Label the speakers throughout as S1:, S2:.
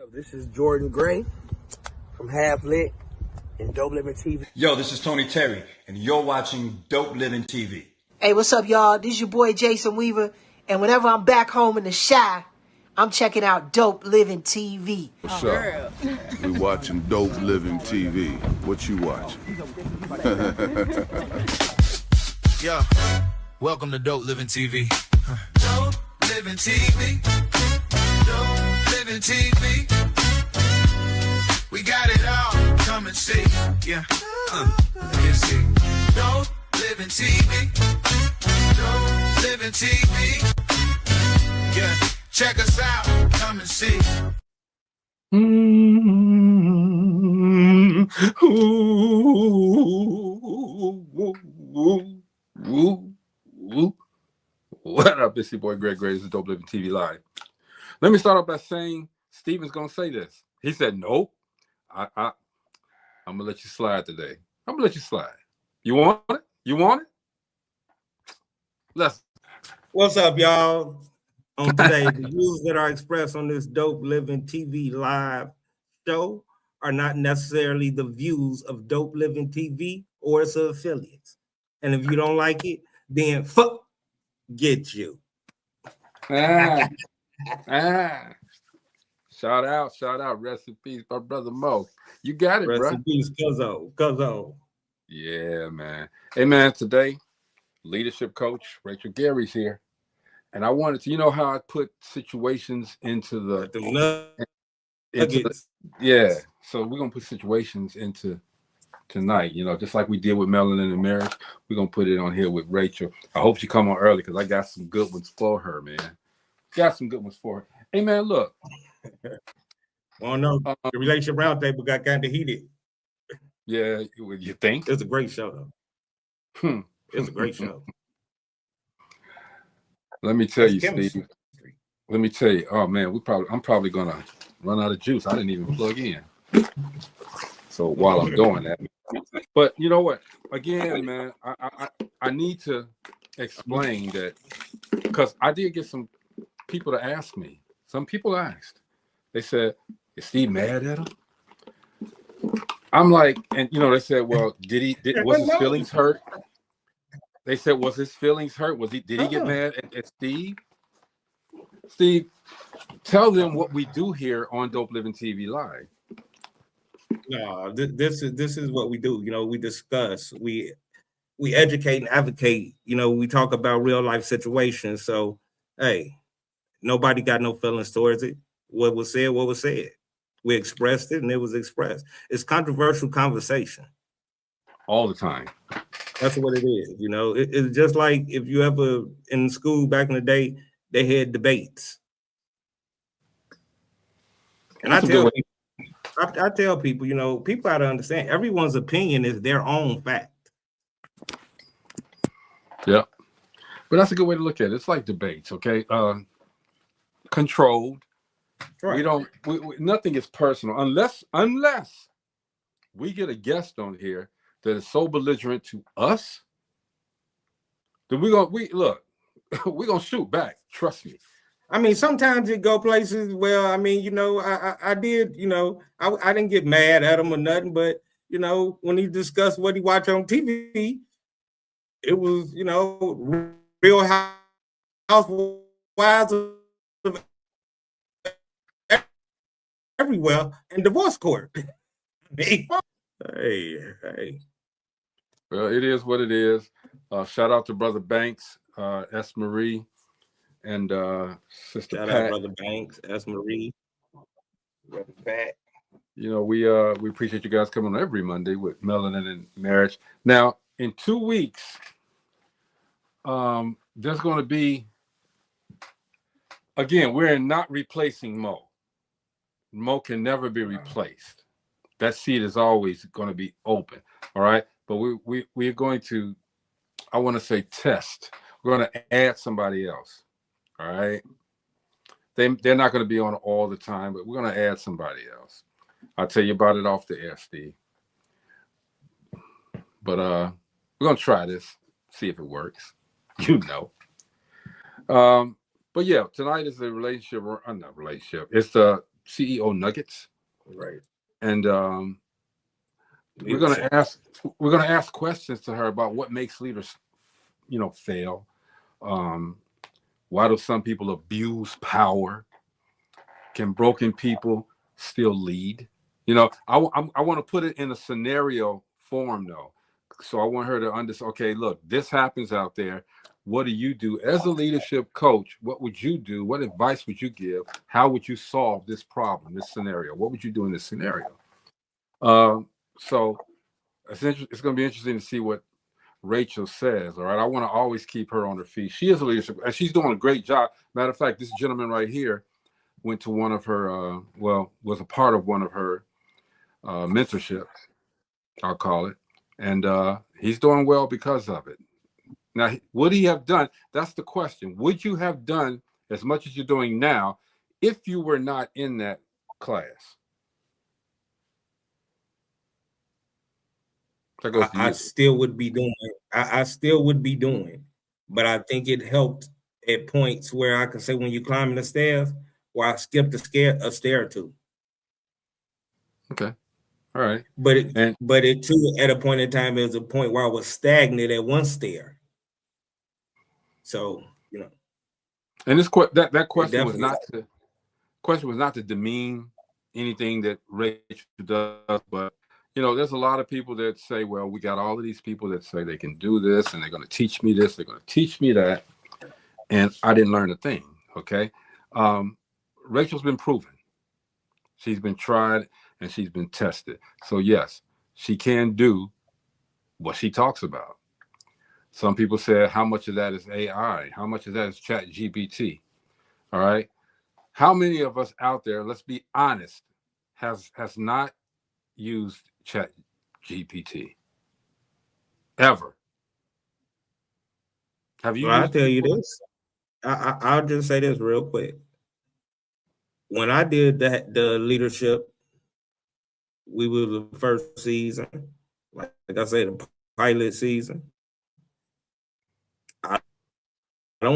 S1: So this is Jordan Gray from Half Lit and Dope Living TV.
S2: Yo, this is Tony Terry, and you're watching Dope Living TV.
S3: Hey, what's up, y'all? This is your boy Jason Weaver, and whenever I'm back home in the Chi, I'm checking out Dope Living TV.
S4: What's up? We watching Dope Living TV. What you watching?
S5: Yeah, welcome to Dope Living TV. Dope Living TV. Dope Living TV. We got it all. Come and see. Yeah. Let's see. Dope Living TV. Dope Living TV. Yeah. Check us out. Come and see.
S6: What up? It's your boy Greg Gray. This is Dope Living TV Live. Let me start off by saying Steven's gonna say this. He said, "Nope, I'm gonna let you slide today. I'm gonna let you slide. You want it? You want it? Let's."
S7: What's up, y'all? On today, the views that are expressed on this Dope Living TV live show are not necessarily the views of Dope Living TV or its affiliates. And if you don't like it, then fuck get you.
S6: Shout out. Rest in peace, my brother Mo. You got it, bro.
S7: Rest in peace, Cuzzo.
S6: Yeah, man. Hey, man, today, leadership coach Rachel Gary's here. And I wanted to, you know how I put situations into the yeah. So we're gonna put situations into tonight, you know, just like we did with Melanin and Marriage. We're gonna put it on here with Rachel. I hope she come on early because I got some good ones for her, man. Got some good ones for her. Hey, man, look.
S7: Oh no, the relationship roundtable got kind of heated.
S6: Yeah, you think?
S7: It's a great show, though. It's a great show. Let
S6: me tell you, Steve. Let me tell you. Oh man, I'm probably gonna run out of juice. I didn't even plug in. So while I'm doing that, but you know what? Again, man, I need to explain that because I did get some people to ask me. Some people asked. They said, "Is Steve mad at him?" I'm like, and you know, they said, "Well, was his feelings hurt?" They said, "Was his feelings hurt? Did he get mad at Steve?" Steve, tell them what we do here on Dope Living TV Live.
S7: No, this is what we do. You know, we discuss, we educate and advocate. You know, we talk about real life situations. So, hey, nobody got no feelings towards it. What was said. We expressed it, and it was expressed. It's controversial conversation
S6: all the time.
S7: That's what it is. You know, it's just like if you ever in school back in the day, they had debates. And I tell people, you know, people got to understand everyone's opinion is their own fact.
S6: Yeah. But that's a good way to look at it. It's like debates, okay? Controlled. Right. Nothing is personal unless we get a guest on here that is so belligerent to us, then we're gonna shoot back. Trust me.
S7: I mean, sometimes it go places where, I mean, you know, I did, you know, I didn't get mad at him or nothing, but you know, when he discussed what he watched on TV, it was, you know, Real Housewives of everywhere and divorce court. Hey.
S6: Well, it is what it is. Shout out to Brother Banks, S. Marie, and Sister
S7: Shout
S6: Pat.
S7: Out Brother Banks, S. Marie, Brother Pat.
S6: You know, we appreciate you guys coming on every Monday with Melanin and Marriage. Now, in 2 weeks, there's going to be, again, we're not replacing Mo. Mo can never be replaced. That seat is always going to be open. All right. But we're going to, I want to say, test. We're going to add somebody else. All right. They're not going to be on all the time, but we're going to add somebody else. I'll tell you about it off the air, Steve. But we're going to try this, see if it works. You know. But yeah, tonight is the relationship, or not relationship. It's the CEO nuggets.
S7: Right.
S6: And we're gonna ask questions to her about what makes leaders, fail. Why do some people abuse power? Can broken people still lead? I want to put it in a scenario form though. So I want her to understand, okay, look, this happens out there. What do you do as a leadership coach? What would you do? What advice would you give? How would you solve this problem, this scenario? What would you do in this scenario? So it's going to be interesting to see what Rachel says. All right. I want to always keep her on her feet. She is a leadership, and she's doing a great job. Matter of fact, this gentleman right here went to one of her, was a part of one of her mentorships, I'll call it. And he's doing well because of it. Now, would he have done? That's the question. Would you have done as much as you're doing now if you were not in that class?
S7: I still would be doing it. I still would be doing, but I think it helped at points where I could say when you're climbing the stairs, where I skipped a stair or two.
S6: Okay. All right.
S7: But it too, at a point in time, it was a point where I was stagnant at one stair. So,
S6: and this that question was not to demean anything that Rachel does, but there's a lot of people that say, well, we got all of these people that say they can do this and they're going to teach me this, they're going to teach me that, and I didn't learn a thing. Okay. Rachel's been proven. She's been tried and she's been tested. So yes, she can do what she talks about. Some people said, how much of that is AI? How much of that is Chat GPT? All right. How many of us out there, let's be honest, has not used Chat GPT ever? Have you?
S7: Well, I'll tell you this. I'll just say this real quick. When I did the leadership, we were the first season, like I said, the pilot season. I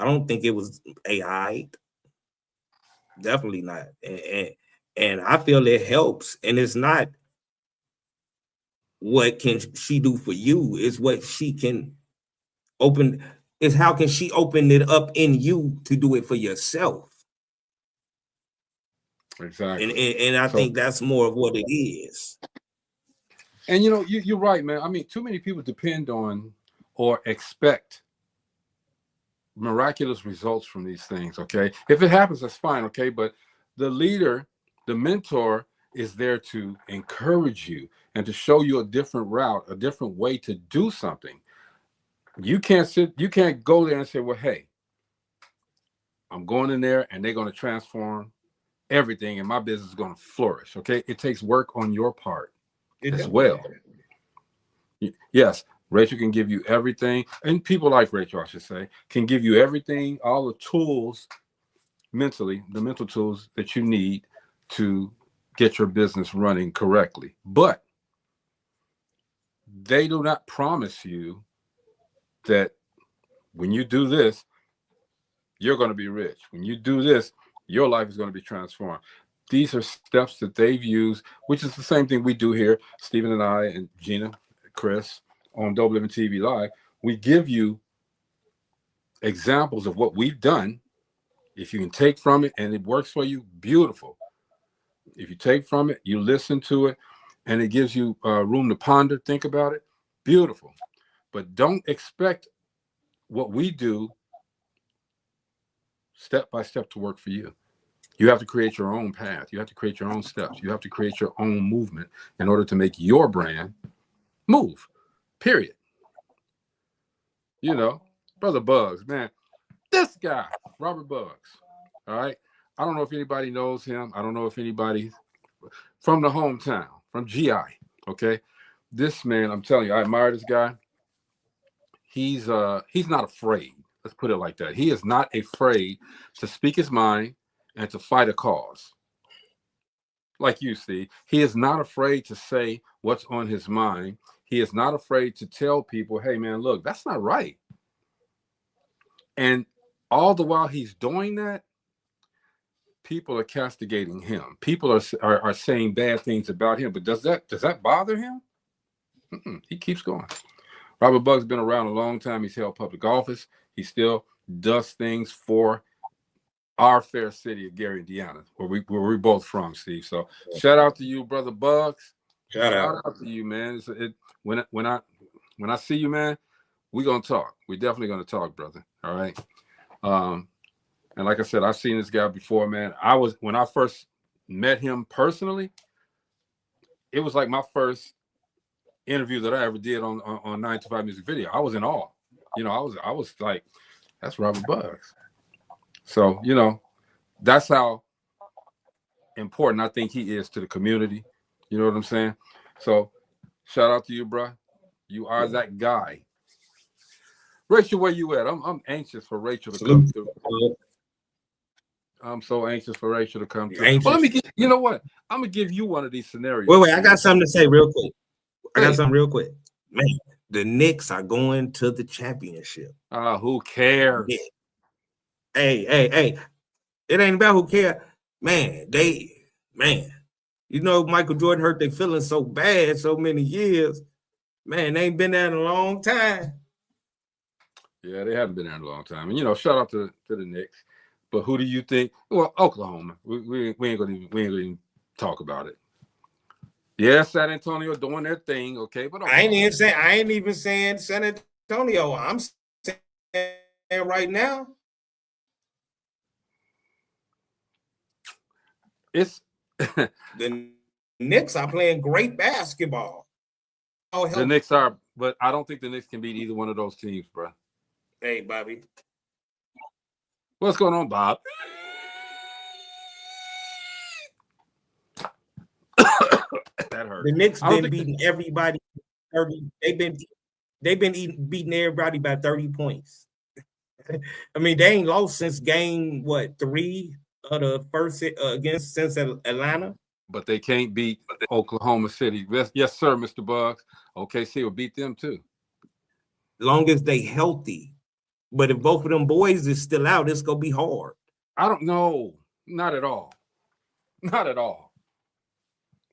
S7: don't think it was AI. Definitely not. And I feel it helps. And it's not what can she do for you, it's what she can open, is how can she open it up in you to do it for yourself.
S6: Exactly.
S7: And I think that's more of what it is.
S6: And you're right, man. I mean, too many people depend on or expect miraculous results from these things. Okay. If it happens, that's fine. Okay. But the leader, the mentor, is there to encourage you and to show you a different route, a different way to do something. You can't go there and say, well, hey, I'm going in there and they're going to transform everything and my business is going to flourish. Okay. It takes work on your part as well. Yes. Rachel can give you everything, and people like Rachel, I should say, can give you everything, all the tools mentally, the mental tools that you need to get your business running correctly. But they do not promise you that when you do this, you're going to be rich. When you do this, your life is going to be transformed. These are steps that they've used, which is the same thing we do here, Stephen and I and Gina, Chris, on DopelivenTV Live. We give you examples of what we've done. If you can take from it and it works for you, beautiful. If you take from it, you listen to it, and it gives you room to ponder, think about it, beautiful. But don't expect what we do step by step to work for you. You have to create your own path. You have to create your own steps. You have to create your own movement in order to make your brand move, period. Brother Bugs, man, this guy, Robert Bugs, all right? I don't know if anybody knows him. I don't know if anybody from the hometown, from GI, okay? This man, I'm telling you, I admire this guy. He's not afraid. Let's put it like that. He is not afraid to speak his mind and to fight a cause. Like you, Steve. He is not afraid to say what's on his mind. He is not afraid to tell people, hey, man, look, that's not right. And all the while he's doing that, people are castigating him. People are saying bad things about him. But does that bother him? He keeps going. Robert Bugg's been around a long time. He's held public office. He still does things for our fair city of Gary, Indiana, where we're both from, Steve. So shout out to you, brother Bugs. Shout out to you, man. When I see you, man, we're gonna talk. We're definitely gonna talk, brother. All right. And like I said, I've seen this guy before, man. When I first met him personally, it was like my first interview that I ever did on 925 Music Video. I was in awe. You know, I was like, that's Robert Bugs. So, you know, that's how important I think he is to the community. You know what I'm saying? So shout out to you, bro. You are that guy. Rachel, where you at? I'm anxious for Rachel to come through. I'm so anxious for Rachel to come through. Well, you know what? I'm gonna give you one of these scenarios.
S7: Wait, I got something to say real quick. Man, the Knicks are going to the championship.
S6: Who cares?
S7: Yeah. Hey. It ain't about who cares. Man, you know, Michael Jordan hurt their feelings so bad so many years. Man, they ain't been there in a long time.
S6: Yeah, they haven't been there in a long time. And, you know, shout out to the Knicks. But who do you think? Well, Oklahoma. We ain't gonna even talk about it. Yeah, San Antonio doing their thing, okay. But
S7: I ain't even saying San Antonio. I'm saying right now.
S6: It's
S7: the Knicks are playing great basketball.
S6: The Knicks are, but I don't think the Knicks can beat either one of those teams, bro.
S7: Hey, Bobby.
S6: What's going on, Bob? That hurt.
S7: The Knicks been beating everybody 30. They've been beating everybody by 30 points. I mean, they ain't lost since game 3 of the first since Atlanta.
S6: But they can't beat Oklahoma City. Yes, sir, Mr. Bugs. OKC will beat them too.
S7: Long as they healthy. But if both of them boys is still out, it's gonna be hard.
S6: I don't know. Not at all. Not at all.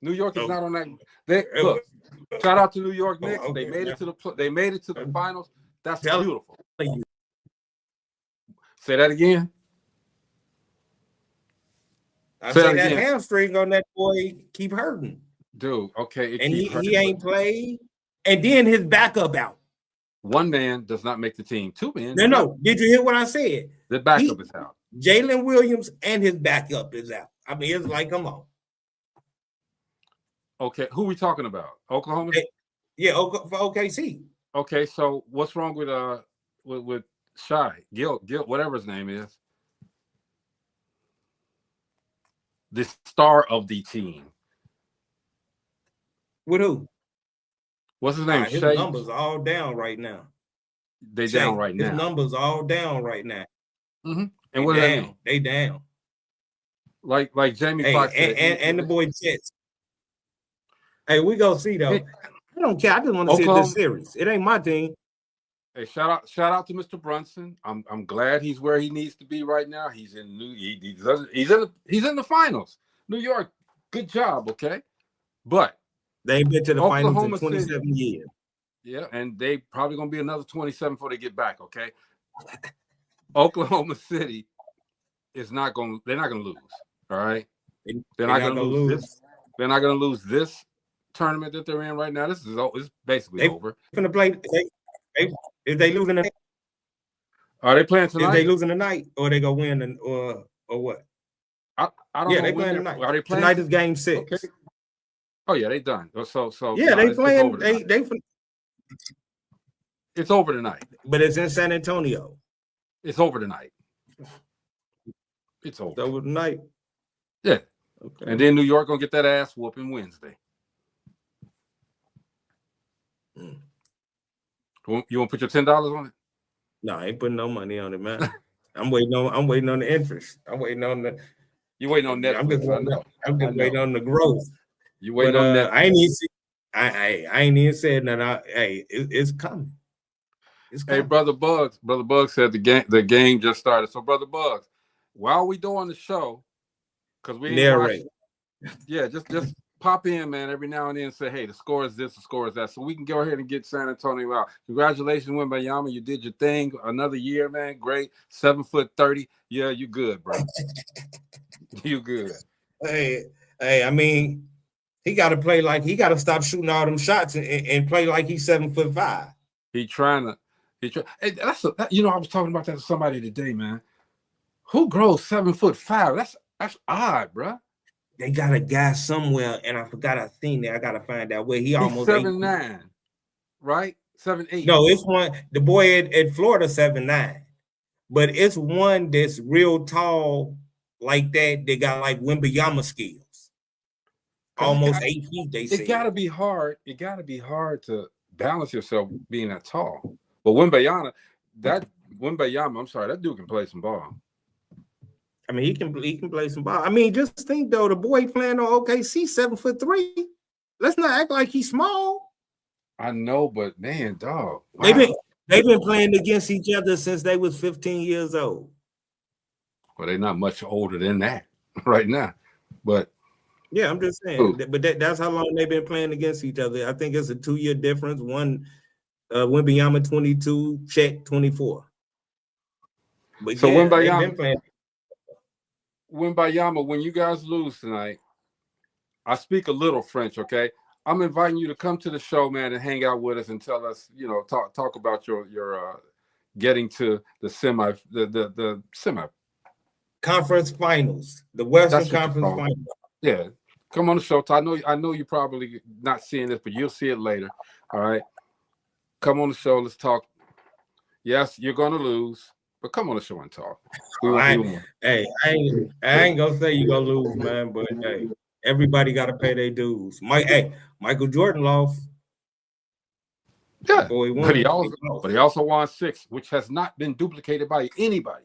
S6: New York is not on that. Look, shout out to New York Knicks. They made it to the finals. That's beautiful. Say that again.
S7: I say that hamstring on that boy keep hurting.
S6: Dude, okay.
S7: And he ain't played. And then his backup out.
S6: One man does not make the team. Two men.
S7: No. Did you hear what I said?
S6: The backup is out.
S7: Jalen Williams and his backup is out. I mean, it's like, come on.
S6: Okay, who are we talking about? Oklahoma?
S7: Yeah, for OKC.
S6: Okay, so what's wrong with Shy? Gil, whatever his name is. The star of the team.
S7: With who?
S6: What's his name?
S7: His numbers all down right now.
S6: They down right now.
S7: His numbers all down right now.
S6: Mm-hmm. And what down?
S7: They down.
S6: Like Jamie Foxx
S7: and the boy Jets. Hey, we gonna see though. Hey, I don't care. I just want to see this series. It ain't my team.
S6: Hey, shout out to Mr. Brunson. I'm glad he's where he needs to be right now. He's in he's in the finals. New York, good job, okay? But
S7: they ain't been to the finals in 27 years.
S6: Yeah, and they probably gonna be another 27 before they get back, okay? Oklahoma City they're not gonna lose. All right. They're not gonna lose this. They're not gonna lose this tournament that they're in right now. This is basically over.
S7: They're gonna play. If they losing tonight,
S6: are they playing tonight?
S7: If they losing tonight, or they gonna win, or what?
S6: I don't know.
S7: They playing tonight.
S6: Are they playing
S7: tonight? Is game 6.
S6: Okay. Oh yeah, they done. So
S7: yeah, they playing.
S6: It's over tonight.
S7: But it's in San Antonio.
S6: It's over tonight. It's over.
S7: It's over tonight.
S6: Yeah.
S7: Okay.
S6: And then New York gonna get that ass whooping Wednesday. You want to put your $10 on it?
S7: No, I ain't putting no money on it, man. I'm waiting on the interest. I'm waiting on the.
S6: You waiting on Netflix?
S7: I'm just waiting on the growth.
S6: You waiting on that?
S7: I ain't even. I ain't even said that. It's coming. It's coming.
S6: Hey, Brother Bugs said the game just started. So, Brother Bugs, while we doing the show, because we ain't
S7: narrate.
S6: Yeah, just pop in, man, every now and then and say, hey, the score is this, the score is that. So we can go ahead and get San Antonio out. Congratulations, Wembayama. You did your thing. Another year, man. Great. 7'30". Yeah, you good, bro. You good.
S7: Hey, I mean, he got to stop shooting all them shots and play like he's 7'5".
S6: Hey, I was talking about that to somebody today, man. Who grows 7'5"? That's odd, bro.
S7: They got a guy somewhere, and I forgot I seen that. I gotta find out where he's almost
S6: 7'9", right? 7'8".
S7: No, it's one. The boy at Florida 7'9", but it's one that's real tall like that. They got like Wembayama skills, almost 8 feet. They say
S6: it gotta be hard. It gotta be hard to balance yourself being that tall. But Wembayama, I'm sorry, that dude can play some ball.
S7: I mean, he can play some ball. I mean, just think though, the boy playing on OKC 7'3". Let's not act like he's small.
S6: I know, but man, dog. Wow.
S7: They've been playing against each other since they was 15 years old.
S6: Well, they're not much older than that right now. But
S7: yeah, I'm just saying. But that's how long they've been playing against each other. I think it's a 2-year difference. One, Wembayama 22, Chet 24. But
S6: so
S7: yeah, they've been playing.
S6: Wembayama, when you guys lose tonight, I speak a little French, okay? I'm inviting you to come to the show, man, and hang out with us and tell us, talk about your getting to the semi
S7: conference finals, the Western Conference Finals.
S6: Yeah, come on the show. I know you're probably not seeing this, but you'll see it later. All right, come on the show. Let's talk. Yes, you're gonna lose, but come on the show and talk.
S7: I ain't gonna say you're gonna lose, man, but hey, everybody got to pay their dues. Michael Jordan lost.
S6: Yeah, but he also won 6, which has not been duplicated by anybody.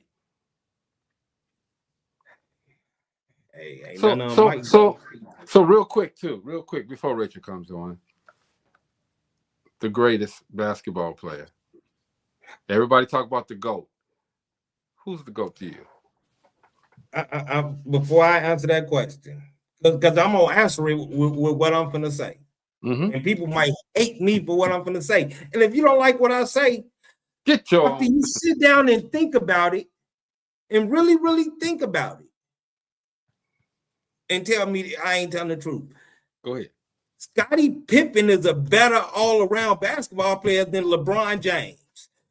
S7: Hey,
S6: so real quick before Richard comes on, the greatest basketball player. Everybody talk about the GOAT. Who's the GOAT to you?
S7: Before I answer that question, because I'm gonna answer it with what I'm gonna say, and people might hate me for what I'm gonna say. And if you don't like what I say, after you sit down and think about it, and really, really think about it, and tell me I ain't telling the truth.
S6: Go ahead.
S7: Scottie Pippen is a better all-around basketball player than LeBron James.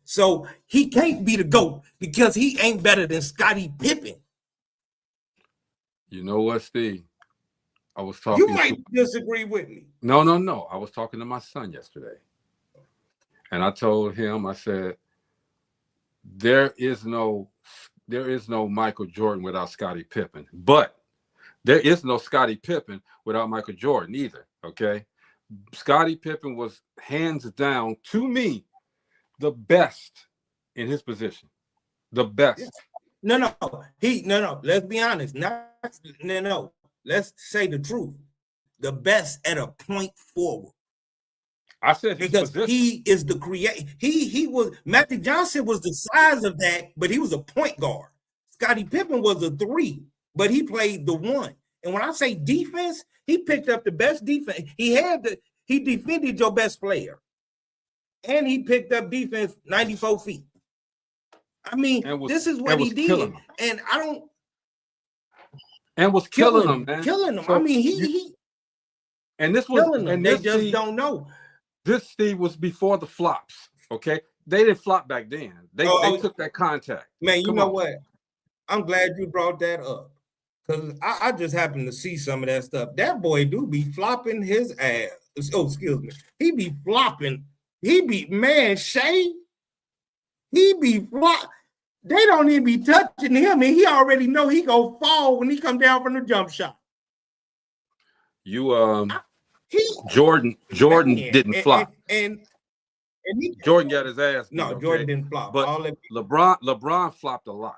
S7: So he can't be the GOAT because he ain't better than Scottie Pippen.
S6: You know what, Steve? I was talking.
S7: You might disagree with me.
S6: No. I was talking to my son yesterday. And I told him, I said, there is no Michael Jordan without Scottie Pippen. But there is no Scottie Pippen without Michael Jordan either, okay? Scottie Pippen was hands down, to me, the best in his position. The best.
S7: No. Let's be honest. No. Let's say the truth. The best at a point forward.
S6: I said
S7: because he is the creator. He was Magic Johnson was the size of that, but he was a point guard. Scottie Pippen was a 3, but he played the 1. And when I say defense, he picked up the best defense. He defended your best player. And he picked up defense 94 feet. I mean, this is what he did. And I don't.
S6: And was killing them, man.
S7: Killing them. So I mean, he.
S6: And this was.
S7: Killing them. They just don't know.
S6: This, Steve, was before the flops. Okay, they didn't flop back then. They took that contact.
S7: Man, you know what? I'm glad you brought that up because I just happened to see some of that stuff. That boy do be flopping his ass. Oh, excuse me. He be flopping. Shea. He be flop. They don't even be touching him, and he already know he gonna fall when he come down from the jump shot.
S6: Jordan didn't flop,
S7: and
S6: Jordan got his ass.
S7: No, Jordan didn't flop.
S6: But LeBron flopped a lot.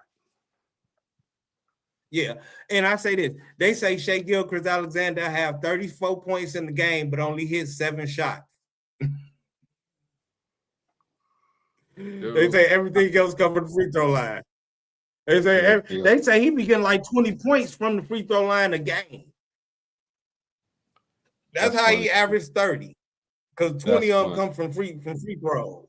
S7: Yeah, and I say this: they say Shea Gilgeous-Alexander have 34 points in the game, but only hit 7 shots. They say everything else comes from the free throw line. They say he be getting like 20 points from the free throw line a game. That's how
S6: funny.
S7: he averaged 30. Because 20 of them come from free throws.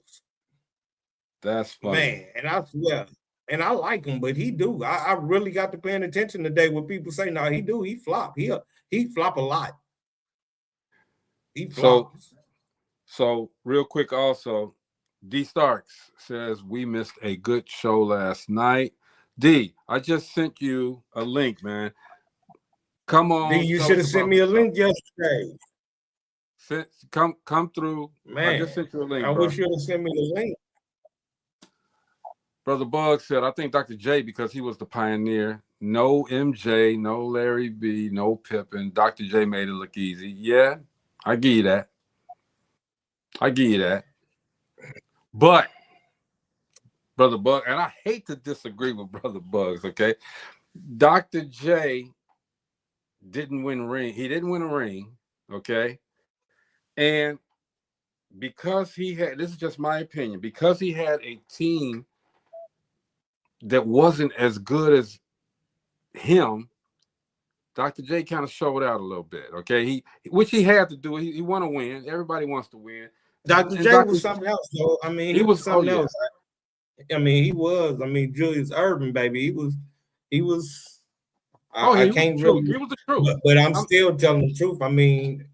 S6: That's funny.
S7: Man, and I swear, and I like him, but he do. I really got to paying attention today when people say, no, he do. He flop. He flop a lot. He flops.
S6: So real quick also, D Starks says we missed a good show last night. D, I just sent you a link, man. Come on.
S7: D, you should have sent me a link yesterday.
S6: Come through.
S7: Man,
S6: I just sent you a link.
S7: I wish you would have sent me the link.
S6: Brother Bug said, I think Dr. J, because he was the pioneer. No MJ, no Larry B, no Pippen. Dr. J made it look easy. Yeah, I give you that. But, Brother Bug, and I hate to disagree with Brother Bugs, okay? Dr. J didn't win a ring. He didn't win a ring, okay? And because he had, this is just my opinion, because he had a team that wasn't as good as him, Dr. J kind of showed out a little bit, okay? Which he had to do. He want to win. Everybody wants to win.
S7: Dr. J was something else, though. I mean, he was something else. I mean, he was. I mean, Julius Erving, baby. He was. I can't really.
S6: He was the truth.
S7: But I'm still telling the truth. I mean,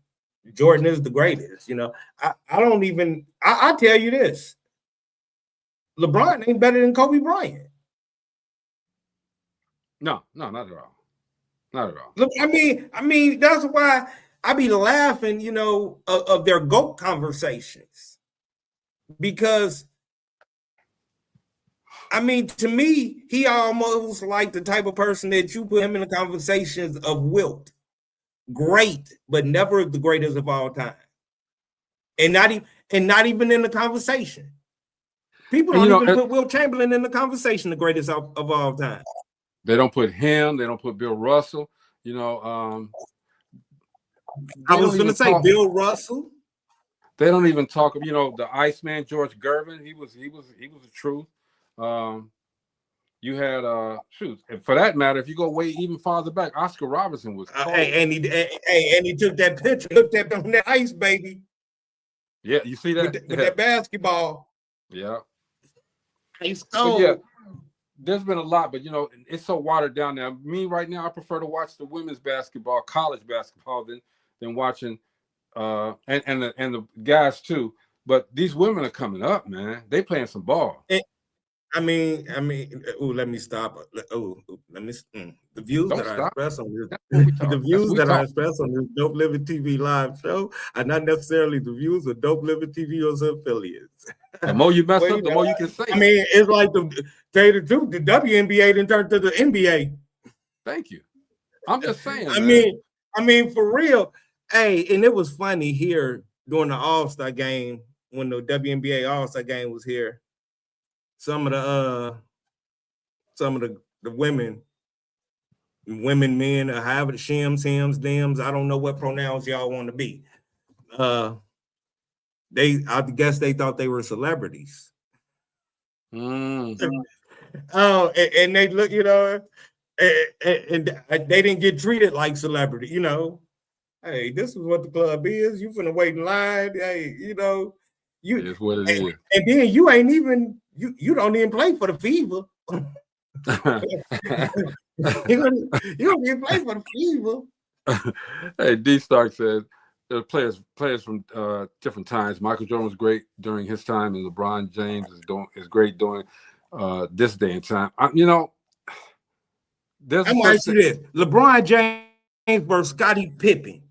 S7: Jordan is the greatest. You know, I don't even. I tell you this. LeBron ain't better than Kobe Bryant.
S6: No, not at all. Not at all.
S7: Look, I mean, that's why I be laughing, you know, of their GOAT conversations. Because, I mean, to me, he almost like the type of person that you put him in the conversations of Wilt. Great, but never the greatest of all time. And not even in the conversation. People don't even put Wilt Chamberlain in the conversation, the greatest of all time.
S6: They don't put him. They don't put Bill Russell. You know,
S7: I was going to say Bill Russell.
S6: They don't even talk. You know, the Iceman George Gervin. He was the truth. You had and for that matter, if you go way even farther back, Oscar Robertson was.
S7: And he took that picture, looked at on that ice, baby.
S6: Yeah, you see that
S7: with that basketball.
S6: Yeah.
S7: Ice cold.
S6: Yeah. There's been a lot, but you know, it's so watered down now. Me right now, I prefer to watch the women's basketball, college basketball, than watching and the guys too. But these women are coming up, man. They playing some ball.
S7: I mean, let me stop. Let me. The views that I express on this, I express on this Dope Living TV live show are not necessarily the views of Dope Living TV or its affiliates.
S6: The more you mess up, the more you can say.
S7: I mean, it's like the WNBA didn't turn to the NBA.
S6: Thank you. I'm just saying.
S7: I mean, for real. Hey, and it was funny here during the All-Star game when the WNBA All-Star game was here. Some of the women, men, or however the shims, hims, dems, I don't know what pronouns y'all want to be. I guess they thought they were celebrities. And they look, you know, and they didn't get treated like celebrity, you know. Hey, this is what the club is. You finna wait in line. Hey, you know,
S6: it is what it is.
S7: And then you ain't even you don't even play for the Fever. you don't even play for the Fever.
S6: Hey, D Stark says players from different times. Michael Jordan was great during his time, and LeBron James is great during this day and time. You know,
S7: I'm gonna ask you this: LeBron James versus Scottie Pippen.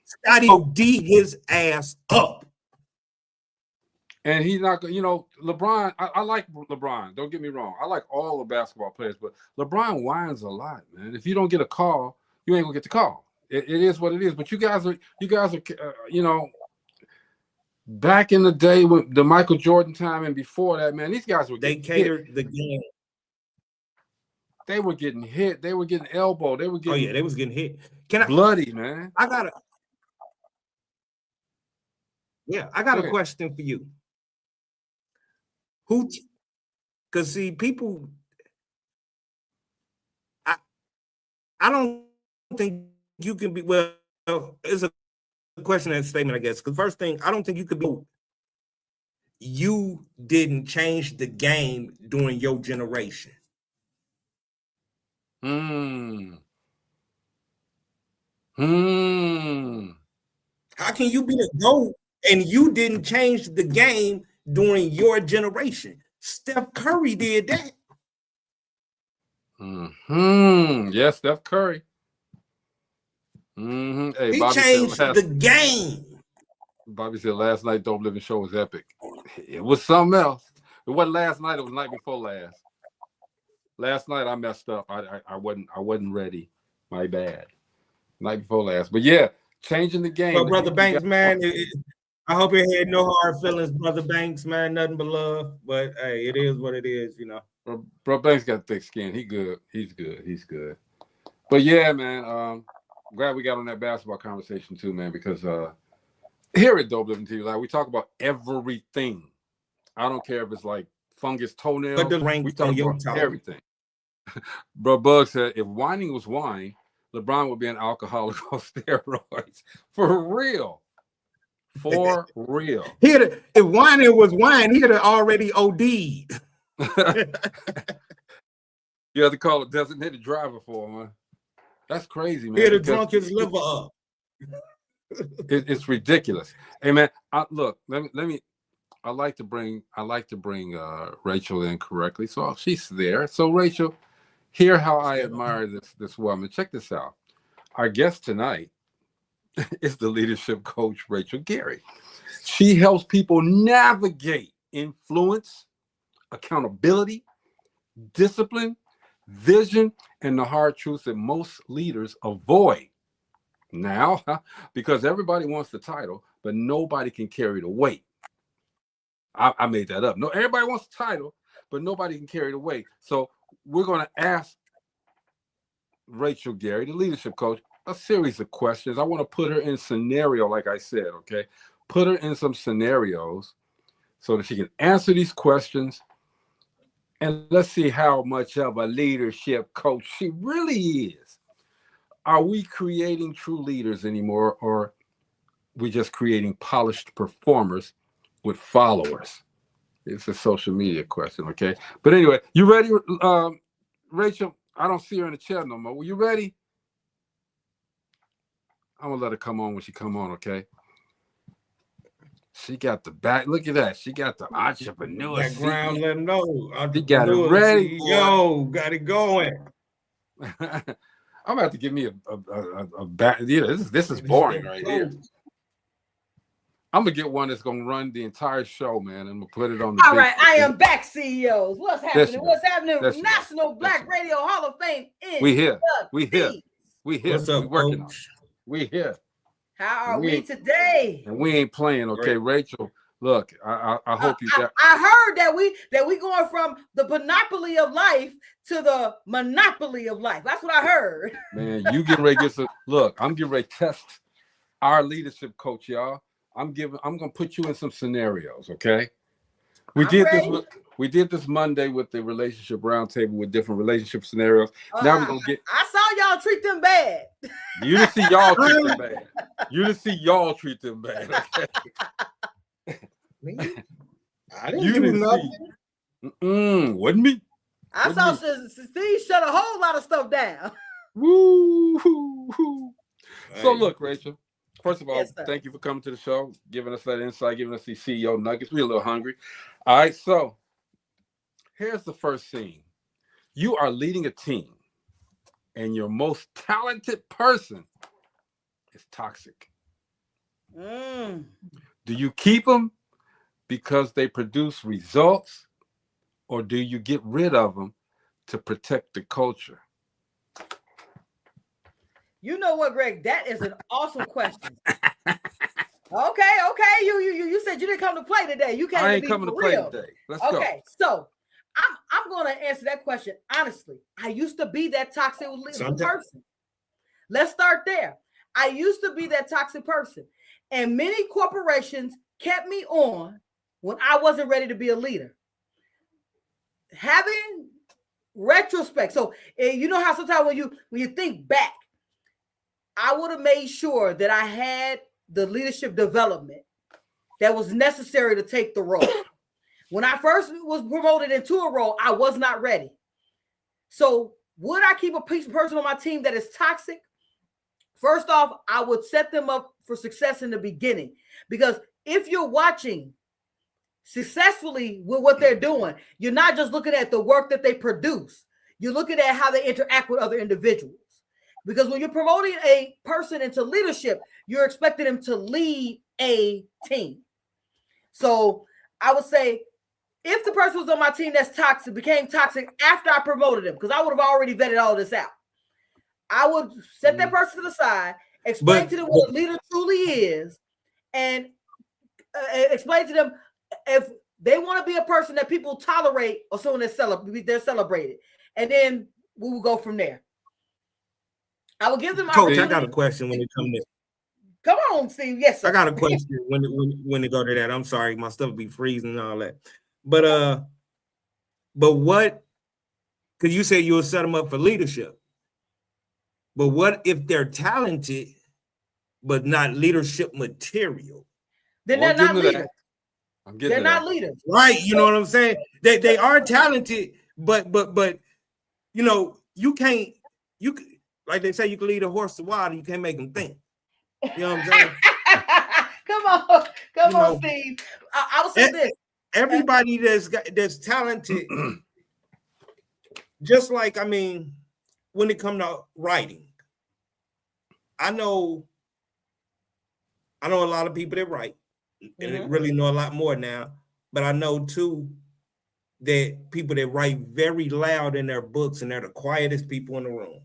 S7: Scottie D his ass up.
S6: And he's not going, you know, LeBron, I like LeBron. Don't get me wrong. I like all the basketball players, but LeBron whines a lot, man. If you don't get a call, you ain't going to get the call. It is what it is. But you guys are, you know, back in the day with the Michael Jordan time and before that, man, these guys were getting
S7: catered the game.
S6: They were getting hit. They were getting elbowed. They were getting
S7: they was getting hit.
S6: Bloody, man.
S7: I got a question for you. Because see, people, I don't think you can be, well, it's a question and statement, I guess. Because first thing, I don't think you could be, you didn't change the game during your generation. How can you be the GOAT and you didn't change the game during your generation? Steph Curry did that.
S6: Yes, Steph Curry. Hey,
S7: He
S6: Bobby
S7: changed
S6: said
S7: the game.
S6: Bobby said last night Dope Living show was epic. It was something else. It wasn't last night. It was the night before last. Last night I messed up. I wasn't ready. My bad. Night before last. But yeah, changing the game.
S7: But Brother Banks, man, I hope you had no hard feelings, Brother Banks, man. Nothing but love. But hey, it is what it is, you know.
S6: Bro Banks got thick skin. He good. He's good. He's good. But yeah, man. Glad we got on that basketball conversation too, man, because here at Dope Living TV, like we talk about everything. I don't care if it's like fungus toenails.
S7: But the ring
S6: we talk
S7: on your
S6: about
S7: toe.
S6: everything. Bro Bug said if whining was wine, LeBron would be an alcoholic on steroids. For real. For real.
S7: If whining was wine, he'd have already OD'd.
S6: You have to call a designated driver for him, man. That's crazy, man.
S7: He'd have drunk his liver up.
S6: It's ridiculous. Hey, man. Look, let me. I like to bring Rachel in correctly, so she's there. So Rachel, hear how I admire this woman. Check this out. Our guest tonight is the leadership coach, Rachel Gary. She helps people navigate influence, accountability, discipline, vision, and the hard truths that most leaders avoid. Now, because everybody wants the title, but nobody can carry the weight. I made that up. No, everybody wants the title, but nobody can carry the weight. So we're going to ask Rachel Gary, the leadership coach, a series of questions. I want to put her in scenario, like I said, okay? Put her in some scenarios so that she can answer these questions. And let's see how much of a leadership coach she really is. Are we creating true leaders anymore, or we just creating polished performers with followers? It's a social media question, okay? But anyway, you ready, Rachel? I don't see her in the chair no more. Were you ready? I'm gonna let her come on when she come on, okay? She got the back. Look at that. She got the entrepreneur
S7: background. Let them know.
S6: She got it ready.
S7: Yo, got it going.
S6: I'm about to give me a back. Yeah, this is boring right here. I'm gonna get one that's gonna run the entire show, man, and I'm gonna put it on the.
S3: All right, I am back, CEOs. What's happening? What's happening?
S6: That's
S3: National Black Radio Hall of Fame.
S6: We here. We here.
S7: What's up,
S6: we working on it. We here.
S3: How are we today?
S6: And we ain't playing, okay, Rachel. Look, I hope you got.
S3: I heard that we going from the monopoly of life to the monopoly of life. That's what I heard.
S6: Man, you getting ready to get some. Look, I'm getting ready to test our leadership coach, y'all. I'm gonna put you in some scenarios, okay? We did this Monday with the relationship roundtable with different relationship scenarios. Now we're gonna get.
S3: I saw y'all treat them bad.
S6: You didn't see y'all treat them bad. You didn't see y'all treat them bad. Okay?
S7: I didn't do nothing.
S6: Wasn't me.
S3: I saw Steve shut a whole lot of stuff down.
S6: Woo. So look, Rachel. First of all,
S3: Yes,
S6: thank you for coming to the show, giving us that insight, giving us these CEO nuggets. We're a little hungry. All right, so here's the first scene. You are leading a team, and your most talented person is toxic. Do you keep them because they produce results, or do you get rid of them to protect the culture?
S3: You know what, Greg? That is an awesome question. Okay. You said you didn't come to play today. You came.
S6: I ain't coming to play today. Let's go.
S3: Okay, so I'm going to answer that question honestly. I used to be that toxic person. Let's start there. I used to be that toxic person, and many corporations kept me on when I wasn't ready to be a leader. Having retrospect. So you know how sometimes when you think back, I would have made sure that I had the leadership development that was necessary to take the role. When I first was promoted into a role, I was not ready. So would I keep a person on my team that is toxic? First off, I would set them up for success in the beginning, because if you're watching successfully with what they're doing, you're not just looking at the work that they produce. You're looking at how they interact with other individuals. Because when you're promoting a person into leadership, you're expecting them to lead a team. So I would say, if the person was on my team that's toxic, became toxic after I promoted them, because I would have already vetted all this out, I would set that person to the side, explain to them what a leader truly is, and explain to them if they want to be a person that people tolerate or someone that's they're celebrated. And then we will go from there. I will give them.
S7: Coach, I got a question when it comes to.
S3: Come on, Steve. Yes, sir.
S7: I got a question when it go to that. I'm sorry, my stuff be freezing and all that. But what? Because you say you'll set them up for leadership. But what if they're talented but not leadership material?
S3: Then they're not leaders. They're not leaders,
S7: right? You know what I'm saying? They are talented, but you know, you can't. Like they say, you can lead a horse to water, you can't make them think. You know what I'm saying?
S3: Come on, Steve. I will say this:
S7: everybody that's talented, just like, I mean, when it comes to writing, I know a lot of people that write, and they really know a lot more now. But I know too that people that write very loud in their books, and they're the quietest people in the room.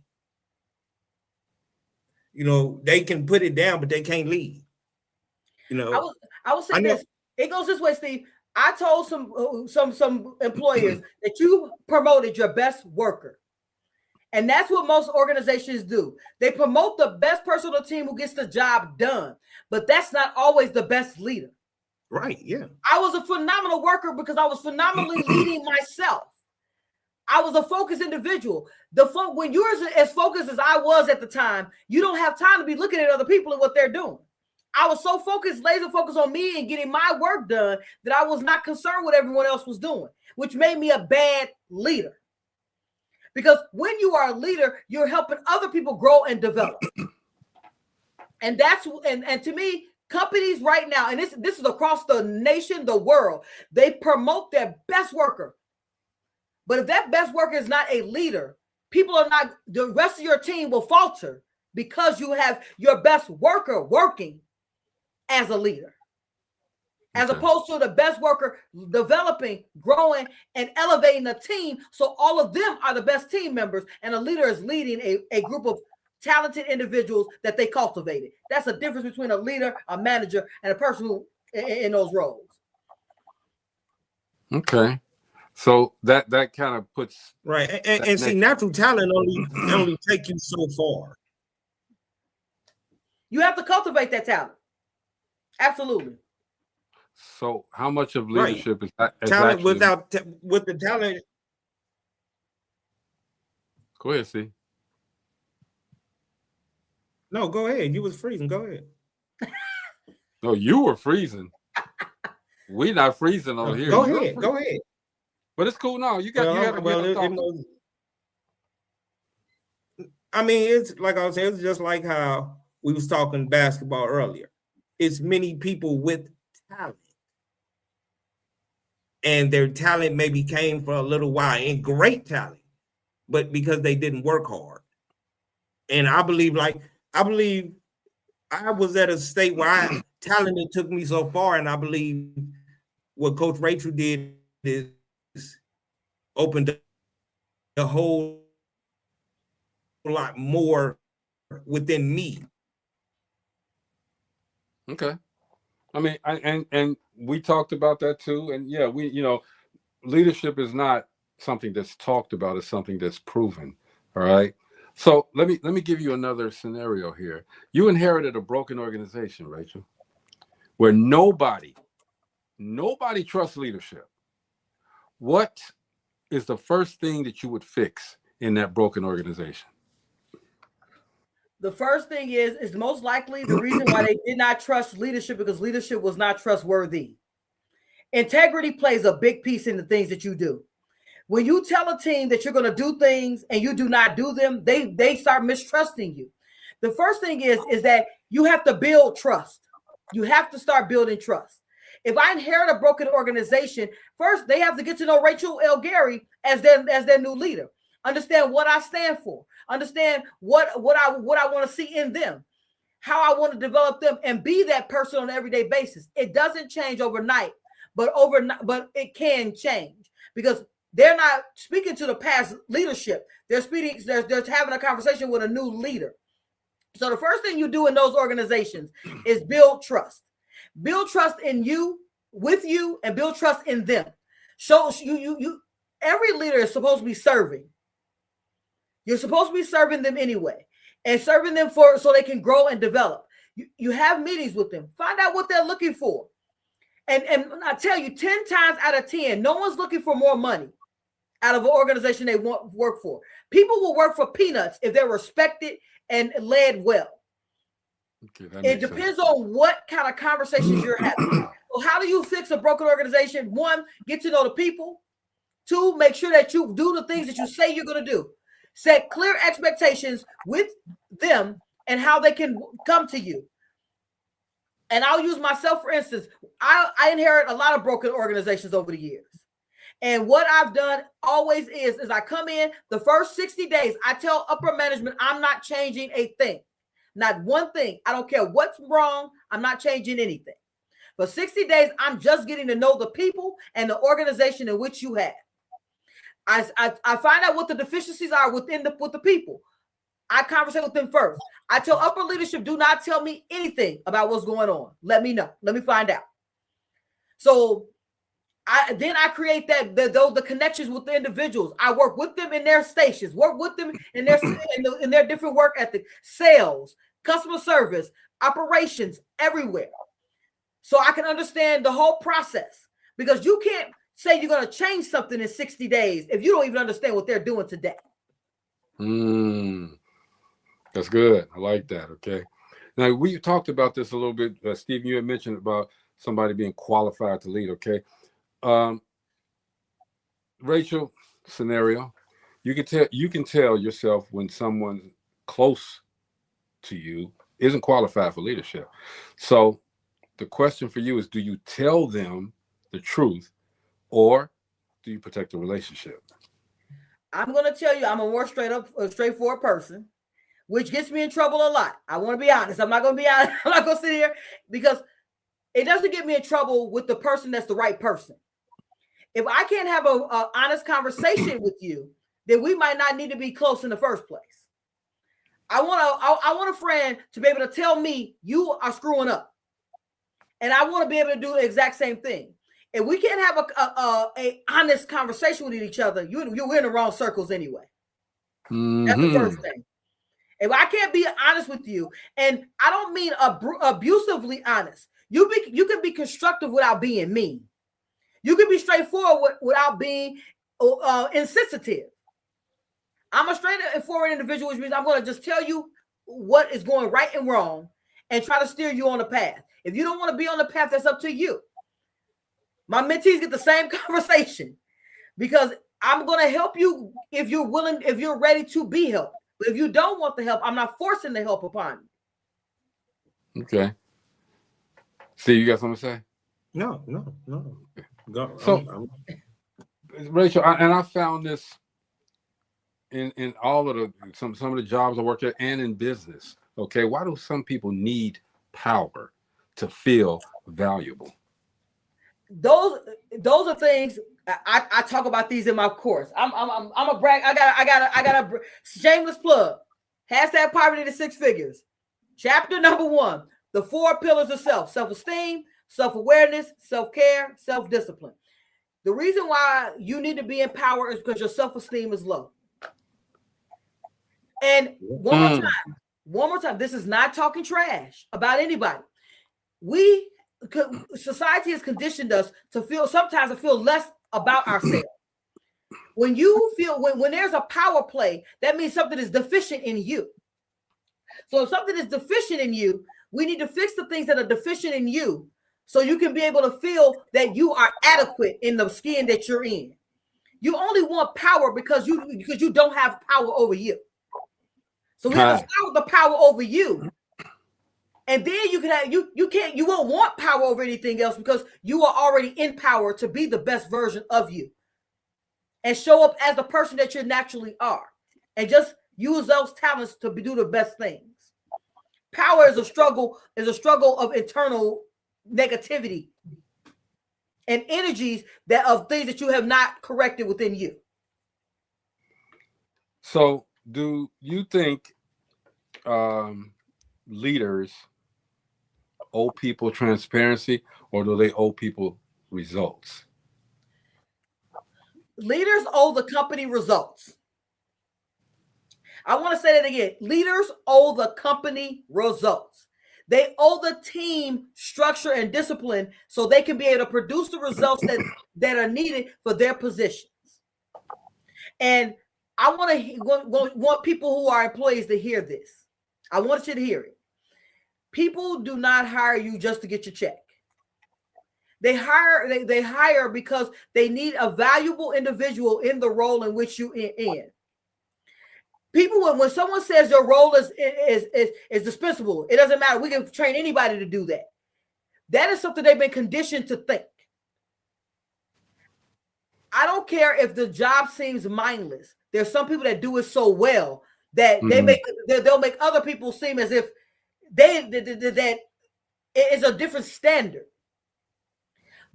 S7: You know, they can put it down, but they can't lead. You know,
S3: I will say this. It goes this way, Steve. I told some employers that you promoted your best worker. And that's what most organizations do. They promote the best person on the team who gets the job done. But that's not always the best leader.
S7: Right, yeah.
S3: I was a phenomenal worker because I was phenomenally leading myself. I was a focused individual. When you're as focused as I was at the time, you don't have time to be looking at other people and what they're doing. I was so focused, laser focused on me and getting my work done that I was not concerned with what everyone else was doing, which made me a bad leader. Because when you are a leader, you're helping other people grow and develop. And that's and to me, companies right now, and this is across the nation, the world, they promote their best worker. But if that best worker is not a leader, the rest of your team will falter because you have your best worker working as a leader, as opposed to the best worker developing, growing, and elevating the team. So all of them are the best team members, and a leader is leading a group of talented individuals that they cultivated. That's the difference between a leader, a manager, and a person who in those roles.
S6: Okay. So that kind of puts
S7: right, and see, natural talent only take you so far.
S3: You have to cultivate that talent. Absolutely.
S6: So, how much of leadership is
S7: talent with the talent?
S6: Go ahead, see.
S7: No, go ahead. You was freezing. Go ahead.
S6: No, you were freezing. We not freezing over here.
S7: Go ahead. Go ahead.
S6: But it's cool now. You got.
S7: I mean, it's like I was saying. It's just like how we was talking basketball earlier. It's many people with talent, and their talent maybe came for a little while, and great talent, but because they didn't work hard. And I believe I was at a state where talent took me so far, and I believe what Coach Rachel did is opened a whole lot more within me.
S6: Okay. I mean, and we talked about that too. And yeah, leadership is not something that's talked about, it's something that's proven. All right. So let me give you another scenario here. You inherited a broken organization, Rachel, where nobody trusts leadership. What is the first thing that you would fix in that broken organization?
S3: The first thing is most likely the reason why they did not trust leadership, because leadership was not trustworthy. Integrity plays a big piece in the things that you do. When you tell a team that you're going to do things and you do not do them, they start mistrusting you. The first thing is that you have to build trust. You have to start building trust. If I inherit a broken organization, first they have to get to know Rachel L. Gary as their new leader. Understand what I stand for. Understand what I want to see in them, how I want to develop them, and be that person on an everyday basis. It doesn't change overnight, but it can change, because they're not speaking to the past leadership. They're having a conversation with a new leader. So the first thing you do in those organizations is build trust. Build trust in you, with you, and build trust in them. So you every leader is supposed to be serving. You're supposed to be serving them anyway, and serving them so they can grow and develop. You have meetings with them. Find out what they're looking for. And I tell you, 10 times out of 10, no one's looking for more money out of an organization they want work for. People will work for peanuts if they're respected and led well. Okay, it depends on what kind of conversations you're having. So how do you fix a broken organization? 1, get to know the people. 2, make sure that you do the things that you say you're going to do. Set clear expectations with them and how they can come to you. And I'll use myself, for instance. I inherit a lot of broken organizations over the years. And what I've done always is I come in the first 60 days, I tell upper management, I'm not changing a thing. Not one thing. I don't care what's wrong. I'm not changing anything. For 60 days, I'm just getting to know the people and the organization in which you have. I find out what the deficiencies are with the people. I conversate with them first. I tell upper leadership, do not tell me anything about what's going on. Let me know. Let me find out. So I create the connections with the individuals. I work with them in their stations, work with them in their different work ethic, sales, customer service, operations, everywhere. So I can understand the whole process, because you can't say you're going to change something in 60 days if you don't even understand what they're doing today.
S6: That's good. I like that. Okay. Now, we talked about this a little bit. Steve, you had mentioned about somebody being qualified to lead. Okay. Rachel, scenario, you can tell yourself when someone close to you isn't qualified for leadership. So the question for you is, do you tell them the truth, or do you protect the relationship?
S3: I'm going to tell you, I'm a more straightforward person, which gets me in trouble a lot. I want to be honest. I'm not going to be honest. I'm not going to sit here, because it doesn't get me in trouble with the person that's the right person. If I can't have an honest conversation with you, then we might not need to be close in the first place. I want a friend to be able to tell me you are screwing up, and I want to be able to do the exact same thing. If we can't have a honest conversation with each other, you're in the wrong circles anyway. That's the first thing. If I can't be honest with you, and I don't mean abusively honest, you can be constructive without being mean. You can be straightforward without being insensitive. I'm a straightforward individual, which means I'm going to just tell you what is going right and wrong and try to steer you on the path. If you don't want to be on the path, that's up to you. My mentees get the same conversation, because I'm going to help you if you're willing, if you're ready to be helped. But if you don't want the help, I'm not forcing the help upon you.
S6: Okay. Steve, you got something to say?
S7: No. Go.
S6: So, Rachel, I found this in all of some of the jobs I work at and in business. Okay, why do some people need power to feel valuable?
S3: Those are things I talk about these in my course. I'm a brag. I got a shameless plug. Hashtag poverty to six figures. Chapter number 1: the 4 pillars of self-esteem, self-awareness, self-care, self-discipline. The reason why you need to be in power is because your self-esteem is low. And one more time, this is not talking trash about anybody. Society has conditioned us to feel less about ourselves. When you feel when there's a power play, that means something is deficient in you. So if something is deficient in you, we need to fix the things that are deficient in you so you can be able to feel that you are adequate in the skin that you're in. You only want power because you don't have power over you. So we have to start with the power over you. And then you can have you won't want power over anything else because you are already in power to be the best version of you and show up as the person that you naturally are and just use those talents to do the best things. Power is a struggle of internal negativity and energies of things that you have not corrected within you.
S6: So do you think leaders owe people transparency, or do they owe people results?
S3: Leaders owe the company results. I want to say that again. Leaders owe the company results. They owe the team structure and discipline so they can be able to produce the results that are needed for their positions. And I want people who are employees to hear this. I want you to hear it. People do not hire you just to get your check. They hire because they need a valuable individual in the role in which you in. People, when someone says your role is dispensable, it doesn't matter. We can train anybody to do that. That is something they've been conditioned to think. I don't care if the job seems mindless. There's some people that do it so well that they'll make other people seem as if that it's a different standard.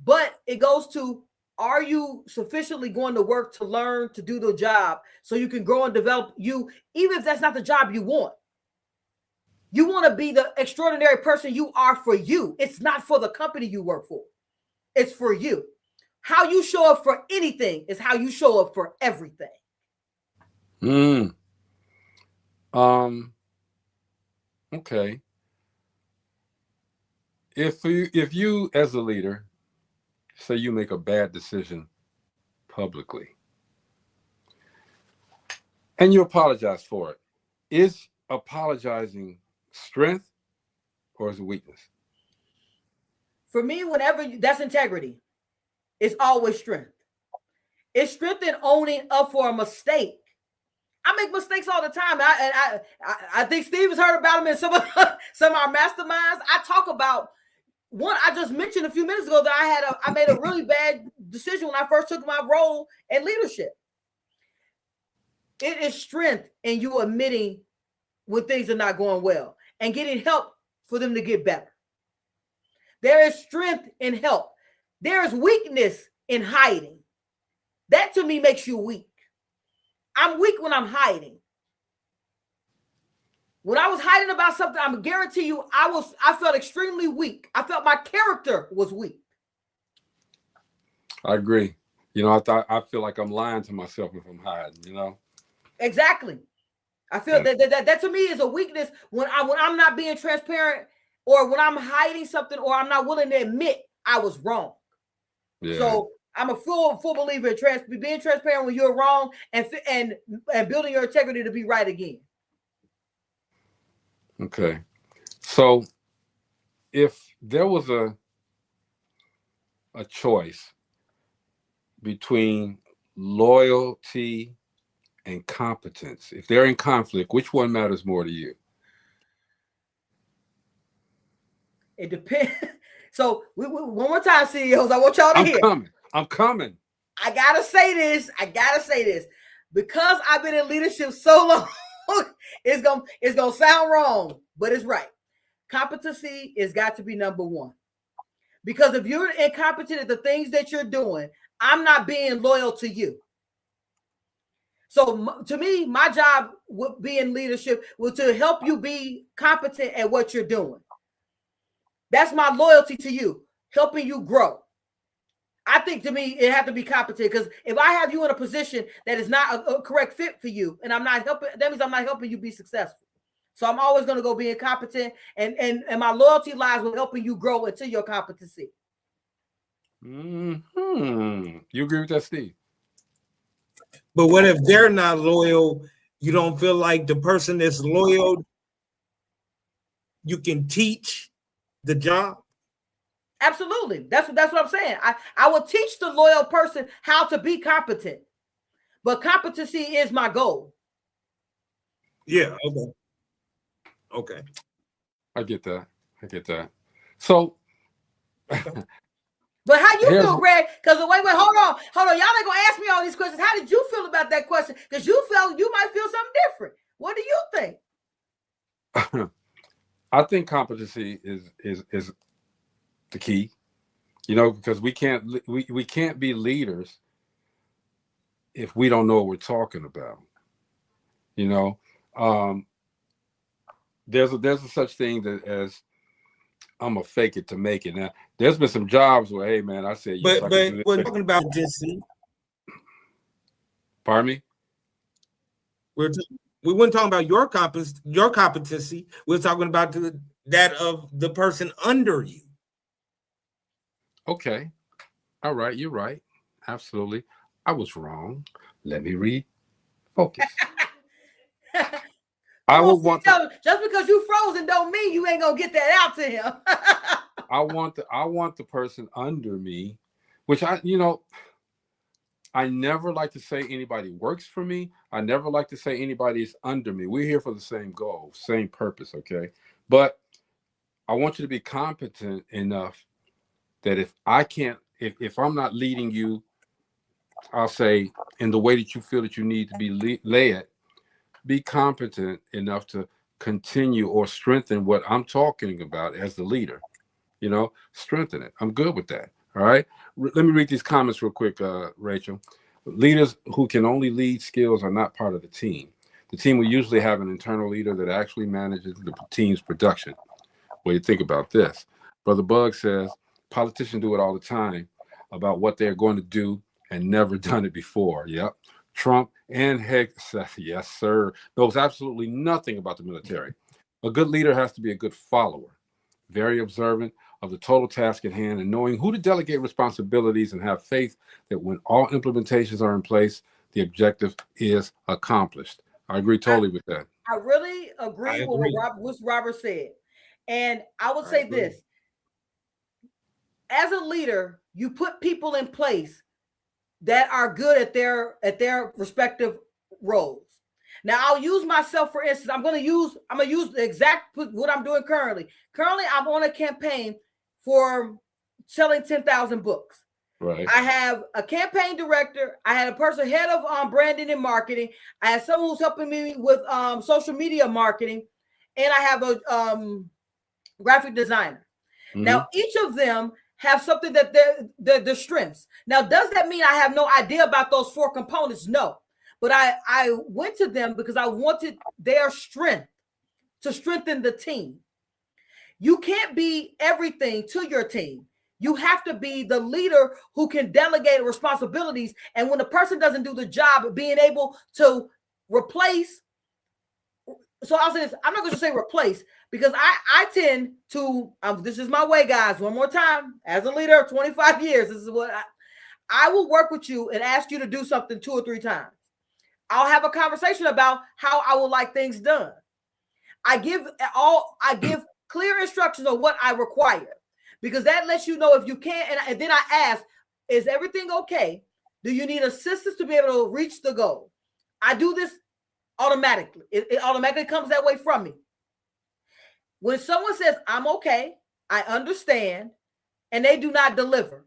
S3: But it goes to, are you sufficiently going to work to learn to do the job so you can grow and develop you, even if that's not the job you want? You want to be the extraordinary person you are for you. It's not for the company you work for. It's for you. How you show up for anything is how you show up for everything.
S6: Okay. If you as a leader, say you make a bad decision publicly and you apologize for it, is apologizing strength or is it weakness?
S3: For me, that's integrity. It's always strength. It's strength in owning up for a mistake. I make mistakes all the time. I think Steve has heard about them in some of our masterminds. I talk about one I just mentioned a few minutes ago that I made a really bad decision when I first took my role in leadership. It is strength in you admitting when things are not going well and getting help for them to get better. There is strength in help. There is weakness in hiding. That to me makes you weak. I'm weak when I'm hiding. When I was hiding about something, I'm guarantee you, I felt extremely weak. I felt my character was weak.
S6: I agree. I feel like I'm lying to myself if I'm hiding,
S3: Exactly. I feel that to me is a weakness when I'm not being transparent, or when I'm hiding something, or I'm not willing to admit I was wrong. Yeah. So I'm a full believer in being transparent when you're wrong and building your integrity to be right again.
S6: Okay. So if there was a choice between loyalty and competence, if they're in conflict, which one matters more to you?
S3: It depends. So one more time, CEOs, I want y'all to hear.
S6: I'm coming.
S3: I gotta say this. Because I've been in leadership so long, it's gonna sound wrong, but it's right. Competency has got to be number one. Because if you're incompetent at the things that you're doing, I'm not being loyal to you. So to me, my job would be in leadership to help you be competent at what you're doing. That's my loyalty to you, helping you grow. I think to me, it has to be competent, because if I have you in a position that is not a correct fit for you, and I'm not helping, that means I'm not helping you be successful. So I'm always going to go be incompetent, and my loyalty lies with helping you grow into your competency.
S6: You agree with that, Steve?
S7: But what if they're not loyal? You don't feel like the person that's loyal, you can teach the job?
S3: Absolutely. That's what I'm saying. I will teach the loyal person how to be competent, but competency is my goal.
S7: Yeah. Okay.
S6: I get that. So,
S3: but how you feel, Greg? Because wait, hold on. Y'all ain't gonna ask me all these questions. How did you feel about that question? Because you felt you might feel something different. What do you think?
S6: I think competency is the key. Because we can't be leaders if we don't know what we're talking about. There's a such thing as I'm gonna fake it to make it. Now, there's been some jobs where, hey man, I said,
S7: but we're talking about Jesse.
S6: Pardon me?
S7: We weren't talking about your competency. We're talking about that of the person under you.
S6: Okay. All right. You're right. Absolutely. I was wrong. Let me refocus. I would want
S3: just because you frozen don't mean you ain't gonna get that out to him.
S6: I want the person under me, which I never like to say anybody works for me. I never like to say anybody is under me. We're here for the same goal, same purpose, okay? But I want you to be competent enough that if I'm not leading you, I'll say in the way that you feel that you need to be led, be competent enough to continue or strengthen what I'm talking about as the leader. Strengthen it. I'm good with that. All right. Let me read these comments real quick, Rachel. Leaders who can only lead skills are not part of the team. The team will usually have an internal leader that actually manages the team's production. What do you think about this? Brother Bug says, politicians do it all the time about what they're going to do and never done it before. Yep. Trump and Heck says, yes, sir, knows absolutely nothing about the military. A good leader has to be a good follower, very observant of the total task at hand and knowing who to delegate responsibilities and have faith that when all implementations are in place, the objective is accomplished. I agree totally with that.
S3: I really agree with what Robert said. And I would say this. As a leader, you put people in place that are good at their respective roles. Now, I'll use myself for instance. I'm gonna use the exact what I'm doing currently. Currently, I'm on a campaign for selling 10,000 books.
S6: Right.
S3: I have a campaign director. I had a person head of branding and marketing. I had someone who's helping me with social media marketing, and I have a graphic designer. Mm-hmm. Now, each of them have something that they're strengths. Now, does that mean I have no idea about those 4 components? No. But I went to them because I wanted their strength to strengthen the team. You can't be everything to your team. You have to be the leader who can delegate responsibilities. And when the person doesn't do the job, being able to replace. So I'll say this, I'm not going to say replace, because I tend to, this is my way, guys. One more time, as a leader of 25 years, this is what I will work with you and ask you to do something 2 or 3 times. I'll have a conversation about how I would like things done. I give clear instructions on what I require, because that lets you know if you can. And then I ask, is everything okay? Do you need assistance to be able to reach the goal? I do this automatically. It automatically comes that way from me. When someone says, I'm okay, I understand, and they do not deliver,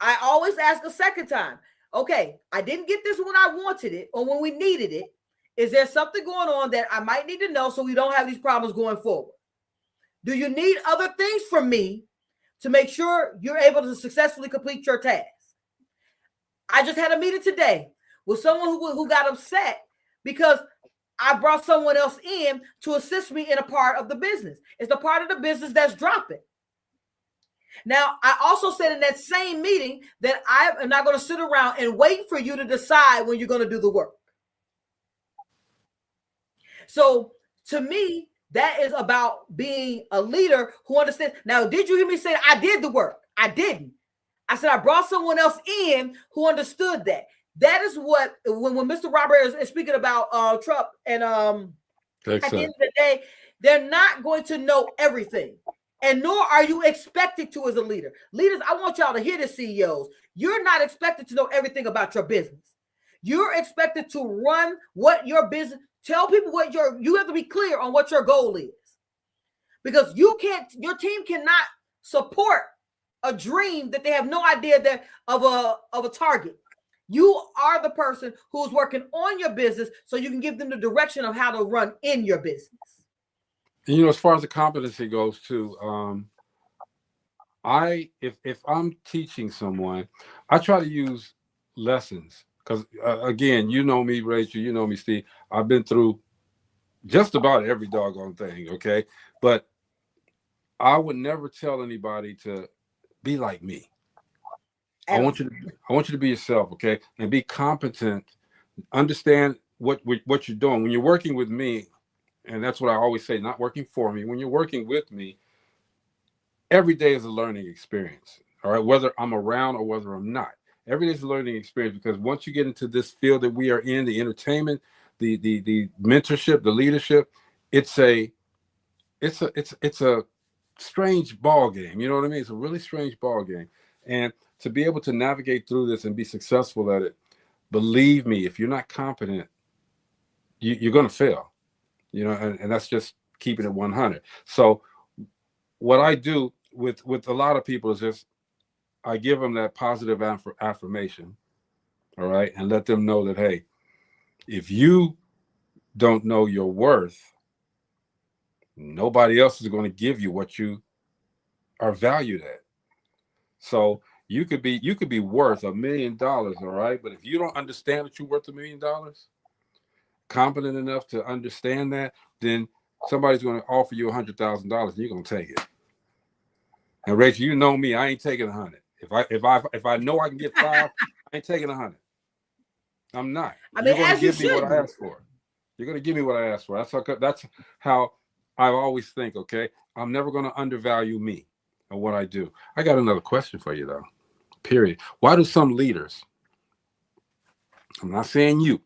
S3: I always ask a second time, okay, I didn't get this when I wanted it or when we needed it. Is there something going on that I might need to know so we don't have these problems going forward? Do you need other things from me to make sure you're able to successfully complete your task? I just had a meeting today with someone who got upset because I brought someone else in to assist me in a part of the business. It's the part of the business that's dropping. Now, I also said in that same meeting that I am not going to sit around and wait for you to decide when you're going to do the work. So to me, that is about being a leader who understands. Now, did you hear me say I did the work? I didn't. I said I brought someone else in who understood that. that is what when Mr. Robert is speaking about Trump and at the end of the day, they're not going to know everything. And nor are you expected to as a leader. Leaders, I want y'all to hear the CEOs. You're not expected to know everything about your business. You're expected to run what your business, tell people what you have to be clear on what your goal is. Because your team cannot support a dream that they have no idea that of a target. You are the person who's working on your business so you can give them the direction of how to run in your business.
S6: You know, as far as the competency goes too, if I'm teaching someone, I try to use lessons because again, you know me, Rachel, you know me, Steve. I've been through just about every doggone thing, okay? But I would never tell anybody to be like me. I want you to be yourself, okay? And be competent. Understand what you're doing when you're working with me. And that's what I always say, not working for me. When you're working with me, every day is a learning experience, all right? Whether I'm around or whether I'm not. Every day is a learning experience because once you get into this field that we are in, the entertainment, the mentorship, the leadership, it's a strange ball game. You know what I mean? It's a really strange ball game. And to be able to navigate through this and be successful at it, believe me, if you're not competent, you're going to fail. You know, and that's just keeping it 100. So what I do with a lot of people is just I give them that positive affirmation, all right, and let them know that, hey, if you don't know your worth, nobody else is going to give you what you are valued at. So you could be worth $1 million, all right, but if you don't understand that you're worth $1 million, competent enough to understand that, then somebody's going to offer you $100,000 and you're going to take it. And Rachel, you know me, I ain't taking 100. If I know I can get 5, I ain't taking 100. I'm not.
S3: I mean,
S6: you're going to give me what I asked for. You're going to give me what I asked for. That's how I always think. Okay, I'm never going to undervalue me and what I do. I got another question for you though. Period. Why do some leaders? I'm not saying you,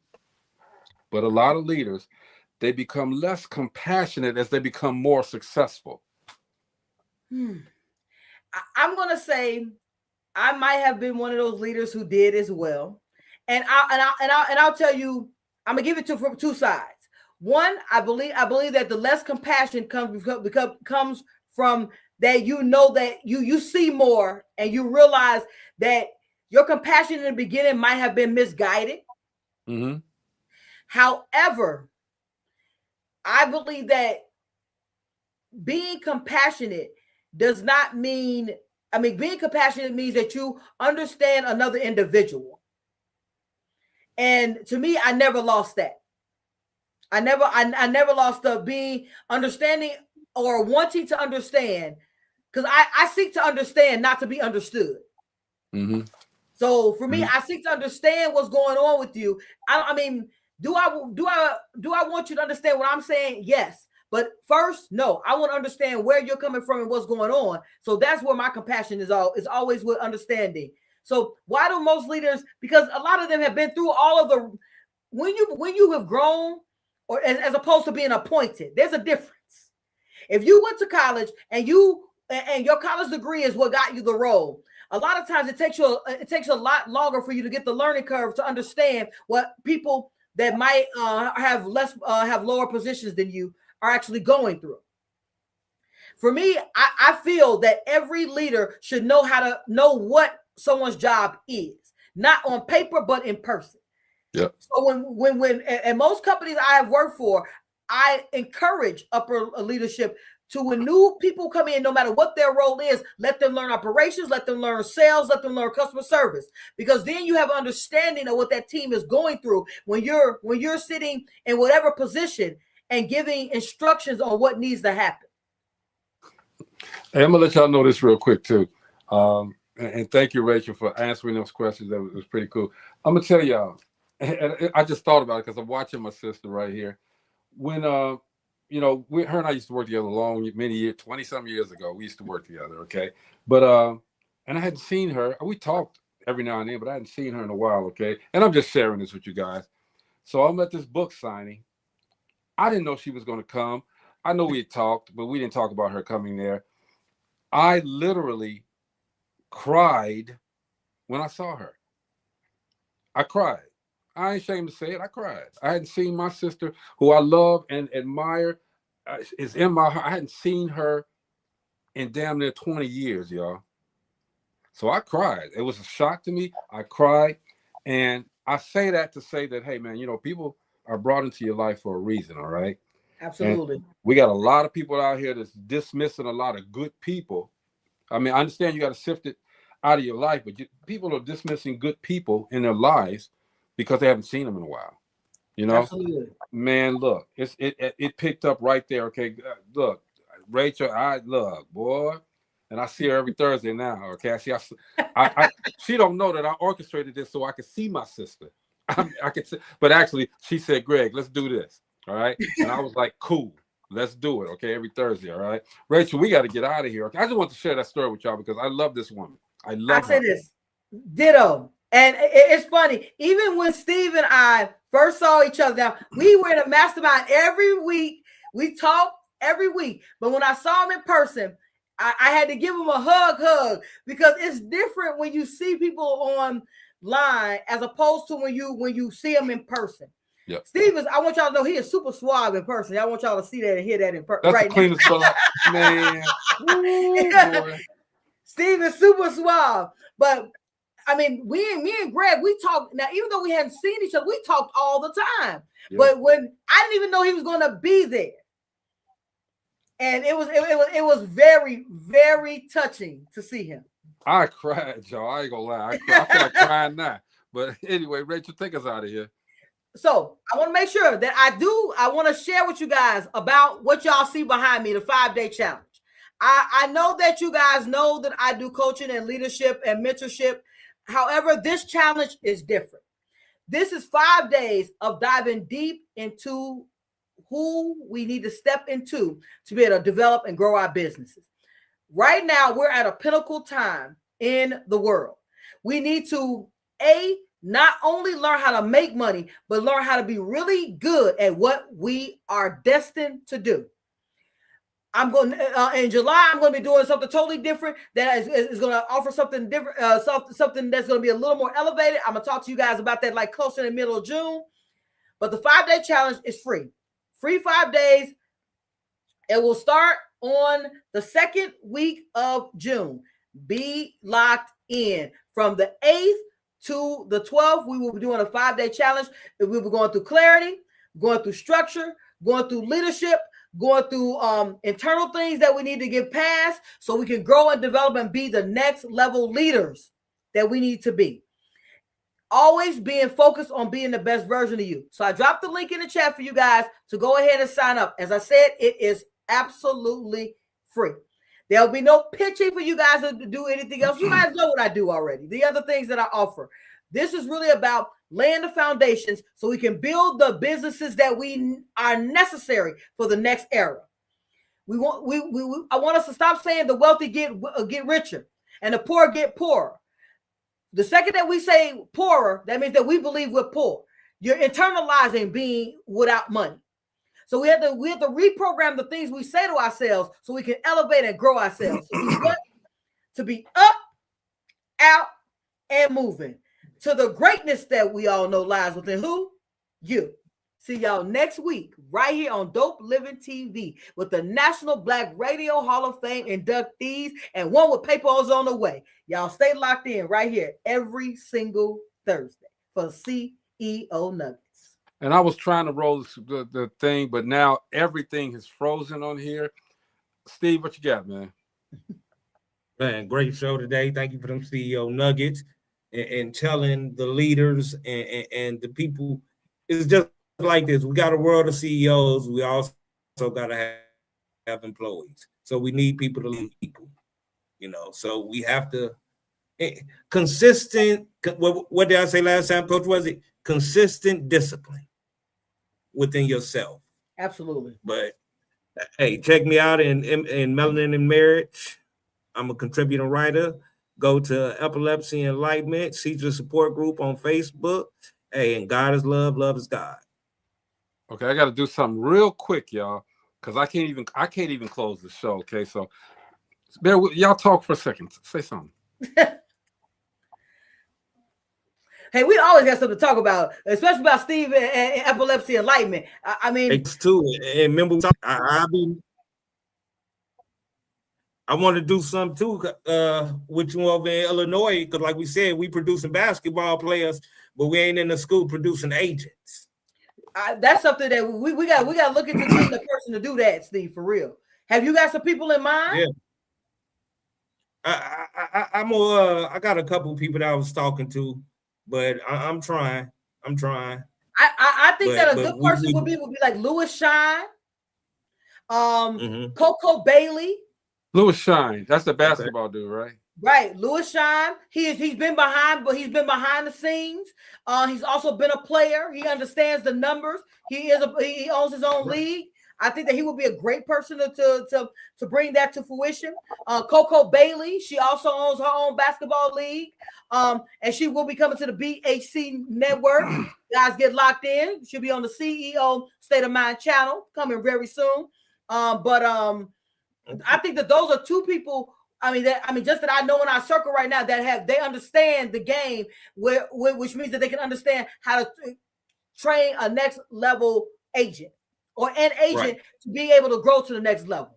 S6: but a lot of leaders, they become less compassionate as they become more successful.
S3: I'm going to say I might have been one of those leaders who did as well. And I'll tell you, I'm going to give it from two sides. One, I believe that the less compassion comes from that, you know, that you see more and you realize that your compassion in the beginning might have been misguided.
S6: Mm-hmm.
S3: However, I believe that being compassionate does not mean, being compassionate means that you understand another individual. And to me, I never lost that. I never lost the being understanding or wanting to understand, because I seek to understand, not to be understood.
S6: Mm-hmm.
S3: So for me, I seek to understand what's going on with you. I mean, do I want you to understand what I'm saying? Yes. But first, no, I want to understand where you're coming from and what's going on. So that's where my compassion is always with understanding. So why do most leaders, because a lot of them have been through all of the, when you have grown, or as opposed to being appointed, there's a difference. If you went to college and your college degree is what got you the role, a lot of times it takes a lot longer for you to get the learning curve to understand what people that might have lower positions than you are actually going through. For me, I feel that every leader should know how to know what someone's job is, not on paper, but in person.
S6: Yeah.
S3: So when and most companies I have worked for, I encourage upper leadership to, when new people come in, no matter what their role is, let them learn operations, let them learn sales, let them learn customer service, because then you have an understanding of what that team is going through when you're sitting in whatever position and giving instructions on what needs to happen.
S6: Hey, I'm gonna let y'all know this real quick too. And thank you, Rachel, for answering those questions. That was pretty cool. I'm gonna tell y'all, and I just thought about it because I'm watching my sister right here. When her and I used to work together many years, 20-some years ago. We used to work together, okay? But and I hadn't seen her. We talked every now and then, but I hadn't seen her in a while, okay? And I'm just sharing this with you guys. So I'm at this book signing. I didn't know she was going to come. I know we had talked, but we didn't talk about her coming there. I literally cried when I saw her. I cried. I ain't ashamed to say it. I cried. I hadn't seen my sister, who I love and admire, is in my heart. I hadn't seen her in damn near 20 years, y'all. So I cried. It was a shock to me. I cried. And I say that to say that, hey, man, you know, people are brought into your life for a reason, all right?
S3: Absolutely.
S6: And we got a lot of people out here that's dismissing a lot of good people. I mean, I understand you got to sift it out of your life, but people are dismissing good people in their lives because they haven't seen them in a while. You know,
S3: absolutely.
S6: Man, look, it picked up right there. Okay, look, Rachel, I love boy, and I see her every Thursday now. Okay, she don't know that I orchestrated this so I could see my sister. I could see, but actually, she said, "Greg, let's do this." All right, and I was like, "Cool, let's do it." Okay, every Thursday. All right, Rachel, we got to get out of here. Okay? I just want to share that story with y'all because I love this woman. I
S3: say this, ditto. And it's funny, even when Steve and I first saw each other, now we were in a mastermind every week. We talked every week. But when I saw him in person, I had to give him a hug because it's different when you see people online as opposed to when you see them in person.
S6: Yep.
S3: Steve I want y'all to know he is super suave in person. I want y'all to see that and hear that in person.
S6: That's
S3: right
S6: the cleanest fella, man. Ooh,
S3: Steve is super suave. But I mean, me and Greg, we talked now, even though we hadn't seen each other, we talked all the time. Yep. But when I didn't even know he was going to be there. And it was very, very touching to see him.
S6: I cried, y'all. I ain't gonna lie. I feel like crying now. But anyway, Rachel, take us out of here.
S3: So I want to make sure that I want to share with you guys about what y'all see behind me, the 5-day challenge. I know that you guys know that I do coaching and leadership and mentorship. However, this challenge is different. This is 5 days of diving deep into who we need to step into to be able to develop and grow our businesses. Right now, we're at a pinnacle time in the world. We need to, not only learn how to make money, but learn how to be really good at what we are destined to do. I'm going in July. I'm going to be doing something totally different that is going to offer something different, something that's going to be a little more elevated. I'm going to talk to you guys about that like closer in the middle of June. But the 5-day challenge is free 5 days. It will start on the 2nd week of June. Be locked in from the 8th to the 12th. We will be doing a 5-day challenge. We'll be going through clarity, going through structure, going through leadership, going through internal things that we need to get past so we can grow and develop and be the next level leaders that we need to be. Always being focused on being the best version of you. So I dropped the link in the chat for you guys to go ahead and sign up. As I said, it is absolutely free. There'll be no pitching for you guys to do anything else. You guys know what I do already. The other things that I offer. This is really about laying the foundations so we can build the businesses that we are necessary for the next era. I want us to stop saying the wealthy get richer and the poor get poorer. The second that we say poorer, that means that we believe we're poor. You're internalizing being without money. So we have to reprogram the things we say to ourselves so we can elevate and grow ourselves. To be up, out, and moving to the greatness that we all know lies within who? You. See y'all next week right here on Dope Living TV with the National Black Radio Hall of Fame inductees and one with papers on the way. Y'all stay locked in right here every single Thursday for CEO Nuggets.
S6: And I was trying to roll the thing, but now everything is frozen on here. Steve, what you got, man?
S7: Man, great show today. Thank you for them CEO Nuggets and telling the leaders and the people. It's just like this. We got a world of CEOs. We also got to have employees. So we need people to lead people, so we have to consistent. What did I say last time, Coach? Was it consistent discipline within yourself?
S3: Absolutely.
S7: But hey, check me out in Melanin and Marriage. I'm a contributing writer. Go to Epilepsy Enlightenment, Seizure Support Group on Facebook. Hey, and God is love, love is God.
S6: Okay, I got to do something real quick, y'all, because I can't even close the show. Okay, so bear with y'all. Talk for a second. Say something.
S3: Hey, we always got something to talk about, especially about Steve and Epilepsy Enlightenment. I mean,
S7: it's too. And remember, I want to do something too with you over in Illinois, because like we said, we producing basketball players, but we ain't in the school producing agents.
S3: That's something that we got to look into getting the person to do that, Steve, for real. Have you got some people in mind?
S7: Yeah. I got a couple of people that I was talking to, but I'm trying.
S3: I think that a good person would be like Louis Shine, Coco Bailey.
S6: Louis Shine, that's the basketball dude, right?
S3: Right, Louis Shine. He's been behind the scenes. He's also been a player. He understands the numbers. He owns his own league. I think that he would be a great person to bring that to fruition. Coco Bailey, she also owns her own basketball league. And she will be coming to the BHC network. Guys, get locked in. She'll be on the CEO State of Mind channel coming very soon. I think that those are two people. Just that I know in our circle right now that they understand the game, which means that they can understand how to train a next level agent or an agent to be able to grow to the next level.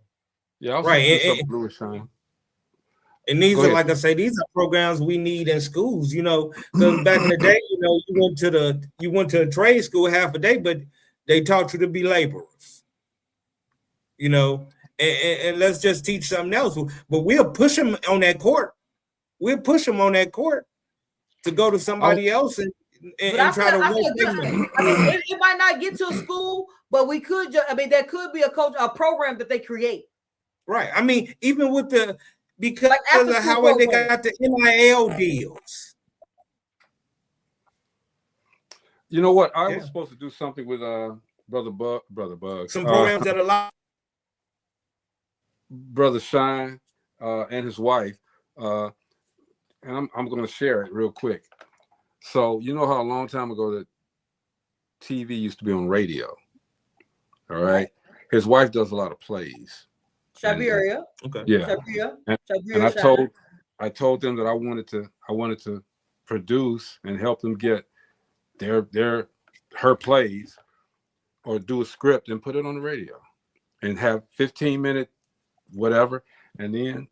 S6: Yeah, Louis Shine.
S7: And these are, like I say, these are programs we need in schools, because back in the day, you went to a trade school half a day, but they taught you to be laborers, and let's just teach something else. But we'll push them on that court. We'll push them on that court to go to somebody else and try to work them.
S3: It might not get to a school, but we could. There could be a program that they create.
S7: Right. Even with because of how they got the NIL deals.
S6: You know what? I was supposed to do something with Brother Bug.
S7: Some programs that allow
S6: Brother Shine and his wife, and I'm going to share it real quick. So you know how a long time ago that TV used to be on radio, all right? His wife does a lot of plays.
S3: Shabiria.
S6: Okay. Yeah. And I told them that I wanted to produce and help them get her plays or do a script and put it on the radio and have 15-minute whatever, and then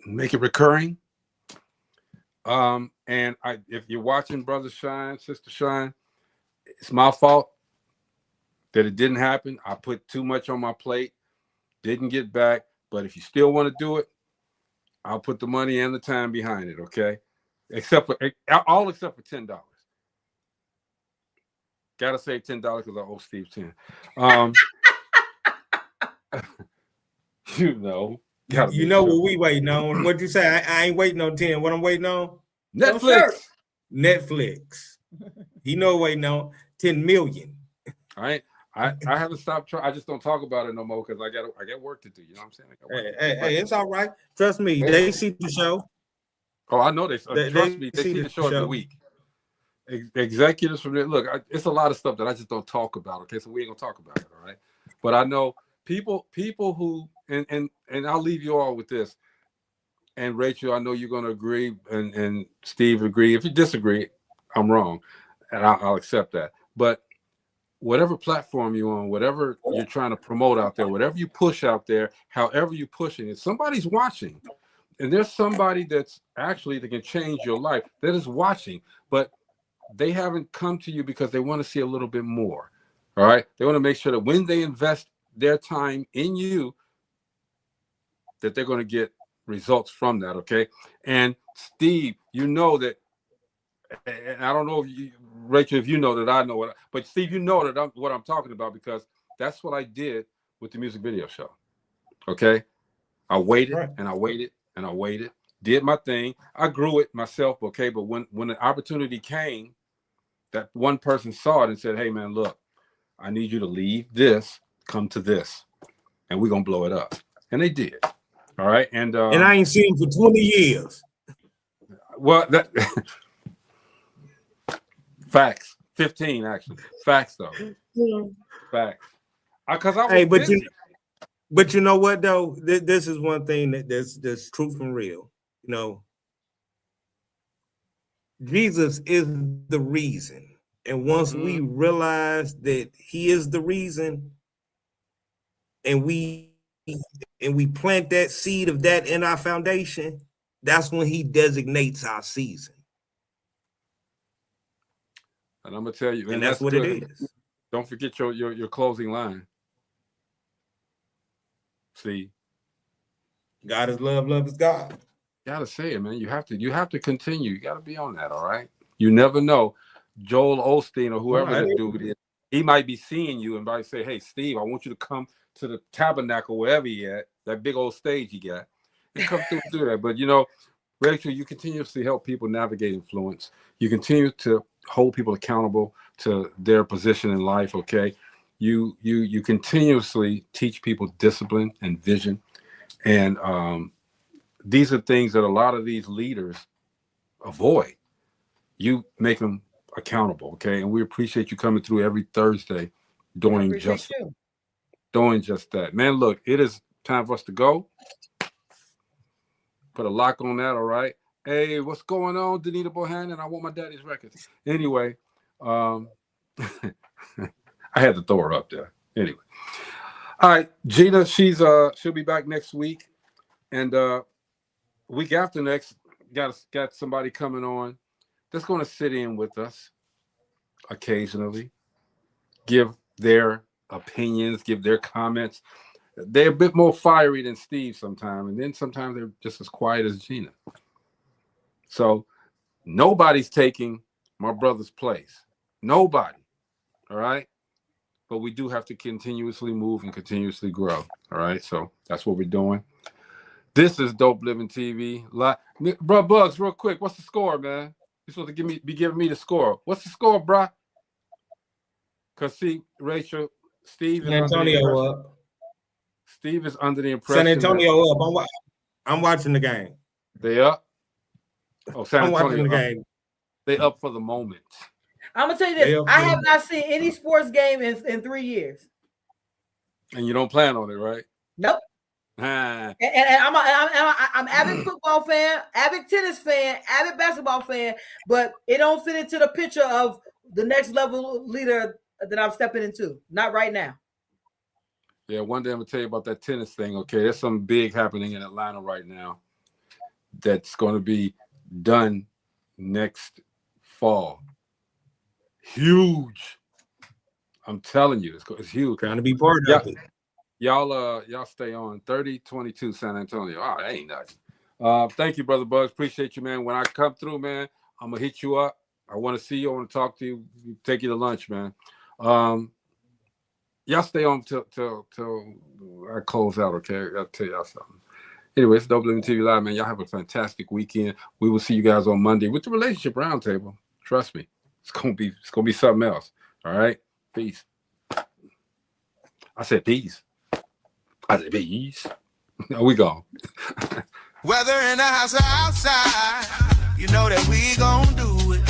S6: make it recurring. And if you're watching Brother Shine, Sister Shine, it's my fault that it didn't happen. I put too much on my plate, didn't get back. But if you still want to do it, I'll put the money and the time behind it, okay? Except for $10. Gotta save $10 because I owe Steve 10.
S7: What we waiting on. What'd you say? I ain't waiting on 10. What I'm waiting on?
S6: Netflix.
S7: Netflix. He know waiting on 10 million.
S6: All right. I haven't stopped trying. I just don't talk about it no more because I got work to do. You know what I'm saying?
S7: Hey, it's all right. Trust me, they see the show.
S6: Oh, I know they trust me. They see the show every week. Executives from there. Look, it's a lot of stuff that I just don't talk about. Okay, so we ain't gonna talk about it. All right. But I know people who and I'll leave you all with this. And Rachel, I know you're gonna agree, and Steve agree. If you disagree, I'm wrong, and I'll accept that. But whatever platform you're on, whatever you're trying to promote out there, whatever you push out there, however you're pushing it, somebody's watching. And there's somebody that can change your life that is watching, but they haven't come to you because they want to see a little bit more. All right. They want to make sure that when they invest their time in you, that they're going to get results from that. Okay. And Steve, you know that, and I don't know if you, Rachel, if you know that I know what, but Steve, you know that what I'm talking about, because that's what I did with the music video show. Okay. I waited and I waited and I waited, did my thing. I grew it myself. Okay. But when the opportunity came, that one person saw it and said, hey man, look, I need you to leave this, come to this, and we're going to blow it up. And they did. All right. And
S7: I ain't seen him for 20 years.
S6: Well, that facts. 15 actually. Facts though. Facts. Because I was
S7: Hey,
S6: busy.
S7: but you know what though? This is one thing that's truth and real. You know, Jesus is the reason. And once we realize that he is the reason, and we plant that seed of that in our foundation, that's when he designates our season.
S6: And I'm gonna tell you,
S7: and that's what
S6: good.
S7: it is.
S6: Don't forget your closing line. See,
S7: God is love, love is God.
S6: Gotta say it, man. You have to continue. You gotta be on that, all right? You never know. Joel Osteen or whoever the dude is, he might be seeing you and might say, hey, Steve, I want you to come to the tabernacle, wherever he at, that big old stage he got, and come through and do that. But you know, Rachel, you continuously help people navigate influence. You continue to hold people accountable to their position in life, okay? You continuously teach people discipline and vision. And these are things that a lot of these leaders avoid. You make them accountable, okay? And we appreciate you coming through every Thursday doing just that. Man, look, it is time for us to go. Put a lock on that, all right? Hey, what's going on, Danita Bohannon? I want my daddy's records. Anyway, I had to throw her up there. Anyway. All right, Gina, she'll be back next week. And week after next, got somebody coming on that's going to sit in with us occasionally, give their opinions, give their comments. They're a bit more fiery than Steve sometimes, and then sometimes they're just as quiet as Gina. So nobody's taking my brother's place. Nobody. All right? But we do have to continuously move and continuously grow. All right? So that's what we're doing. This is Dope Living TV. Bro, Bugs, real quick, what's the score, man? You're supposed to be giving me the score. What's the score, bro? Because, see, Rachel, Steve is
S7: Antonio up.
S6: Steve is under the impression.
S7: San Antonio up. I'm watching the game.
S6: They up? Oh, San Antonio.
S7: I'm watching the game.
S6: They up for the moment.
S3: I'm gonna tell you this: I have not seen any sports game in 3 years.
S6: And you don't plan on it, right?
S3: Nope. And I'm avid football fan, avid tennis fan, avid basketball fan, but it don't fit into the picture of the next level leader that I'm stepping into. Not right now.
S6: Yeah, one day I'm gonna tell you about that tennis thing. Okay, there's something big happening in Atlanta right now that's going to be done next fall. Huge. I'm telling you, it's huge.
S7: Trying to be part of it.
S6: Y'all stay on 30-22 San Antonio. Oh, that ain't nothing. Thank you, Brother Bugs. Appreciate you, man. When I come through, man, I'm gonna hit you up. I want to see you. I want to talk to you. Take you to lunch, man. Y'all stay on till I close out, okay? I'll tell y'all something. Anyway, it's Dope Living TV Live, man. Y'all have a fantastic weekend. We will see you guys on Monday with the Relationship Roundtable. Trust me, it's gonna be something else. All right, peace. I said peace. Peace. No, we gone.
S5: Whether in the house or outside, you know that we gon' do it.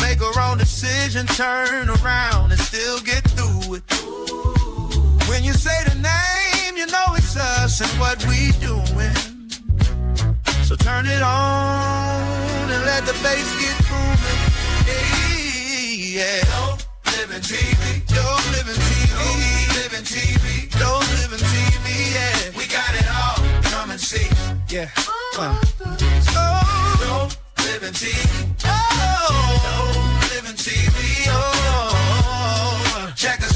S5: Make a wrong decision, turn around and still get through it. When you say the name, you know it's us and what we doing. So turn it on and let the bass get booming. Hey, yeah. Dope Living TV. Dope Living TV. Dope Living TV. Dope Living TV. Yeah. We got it all. Come and see. Yeah. Dope Living TV. Oh.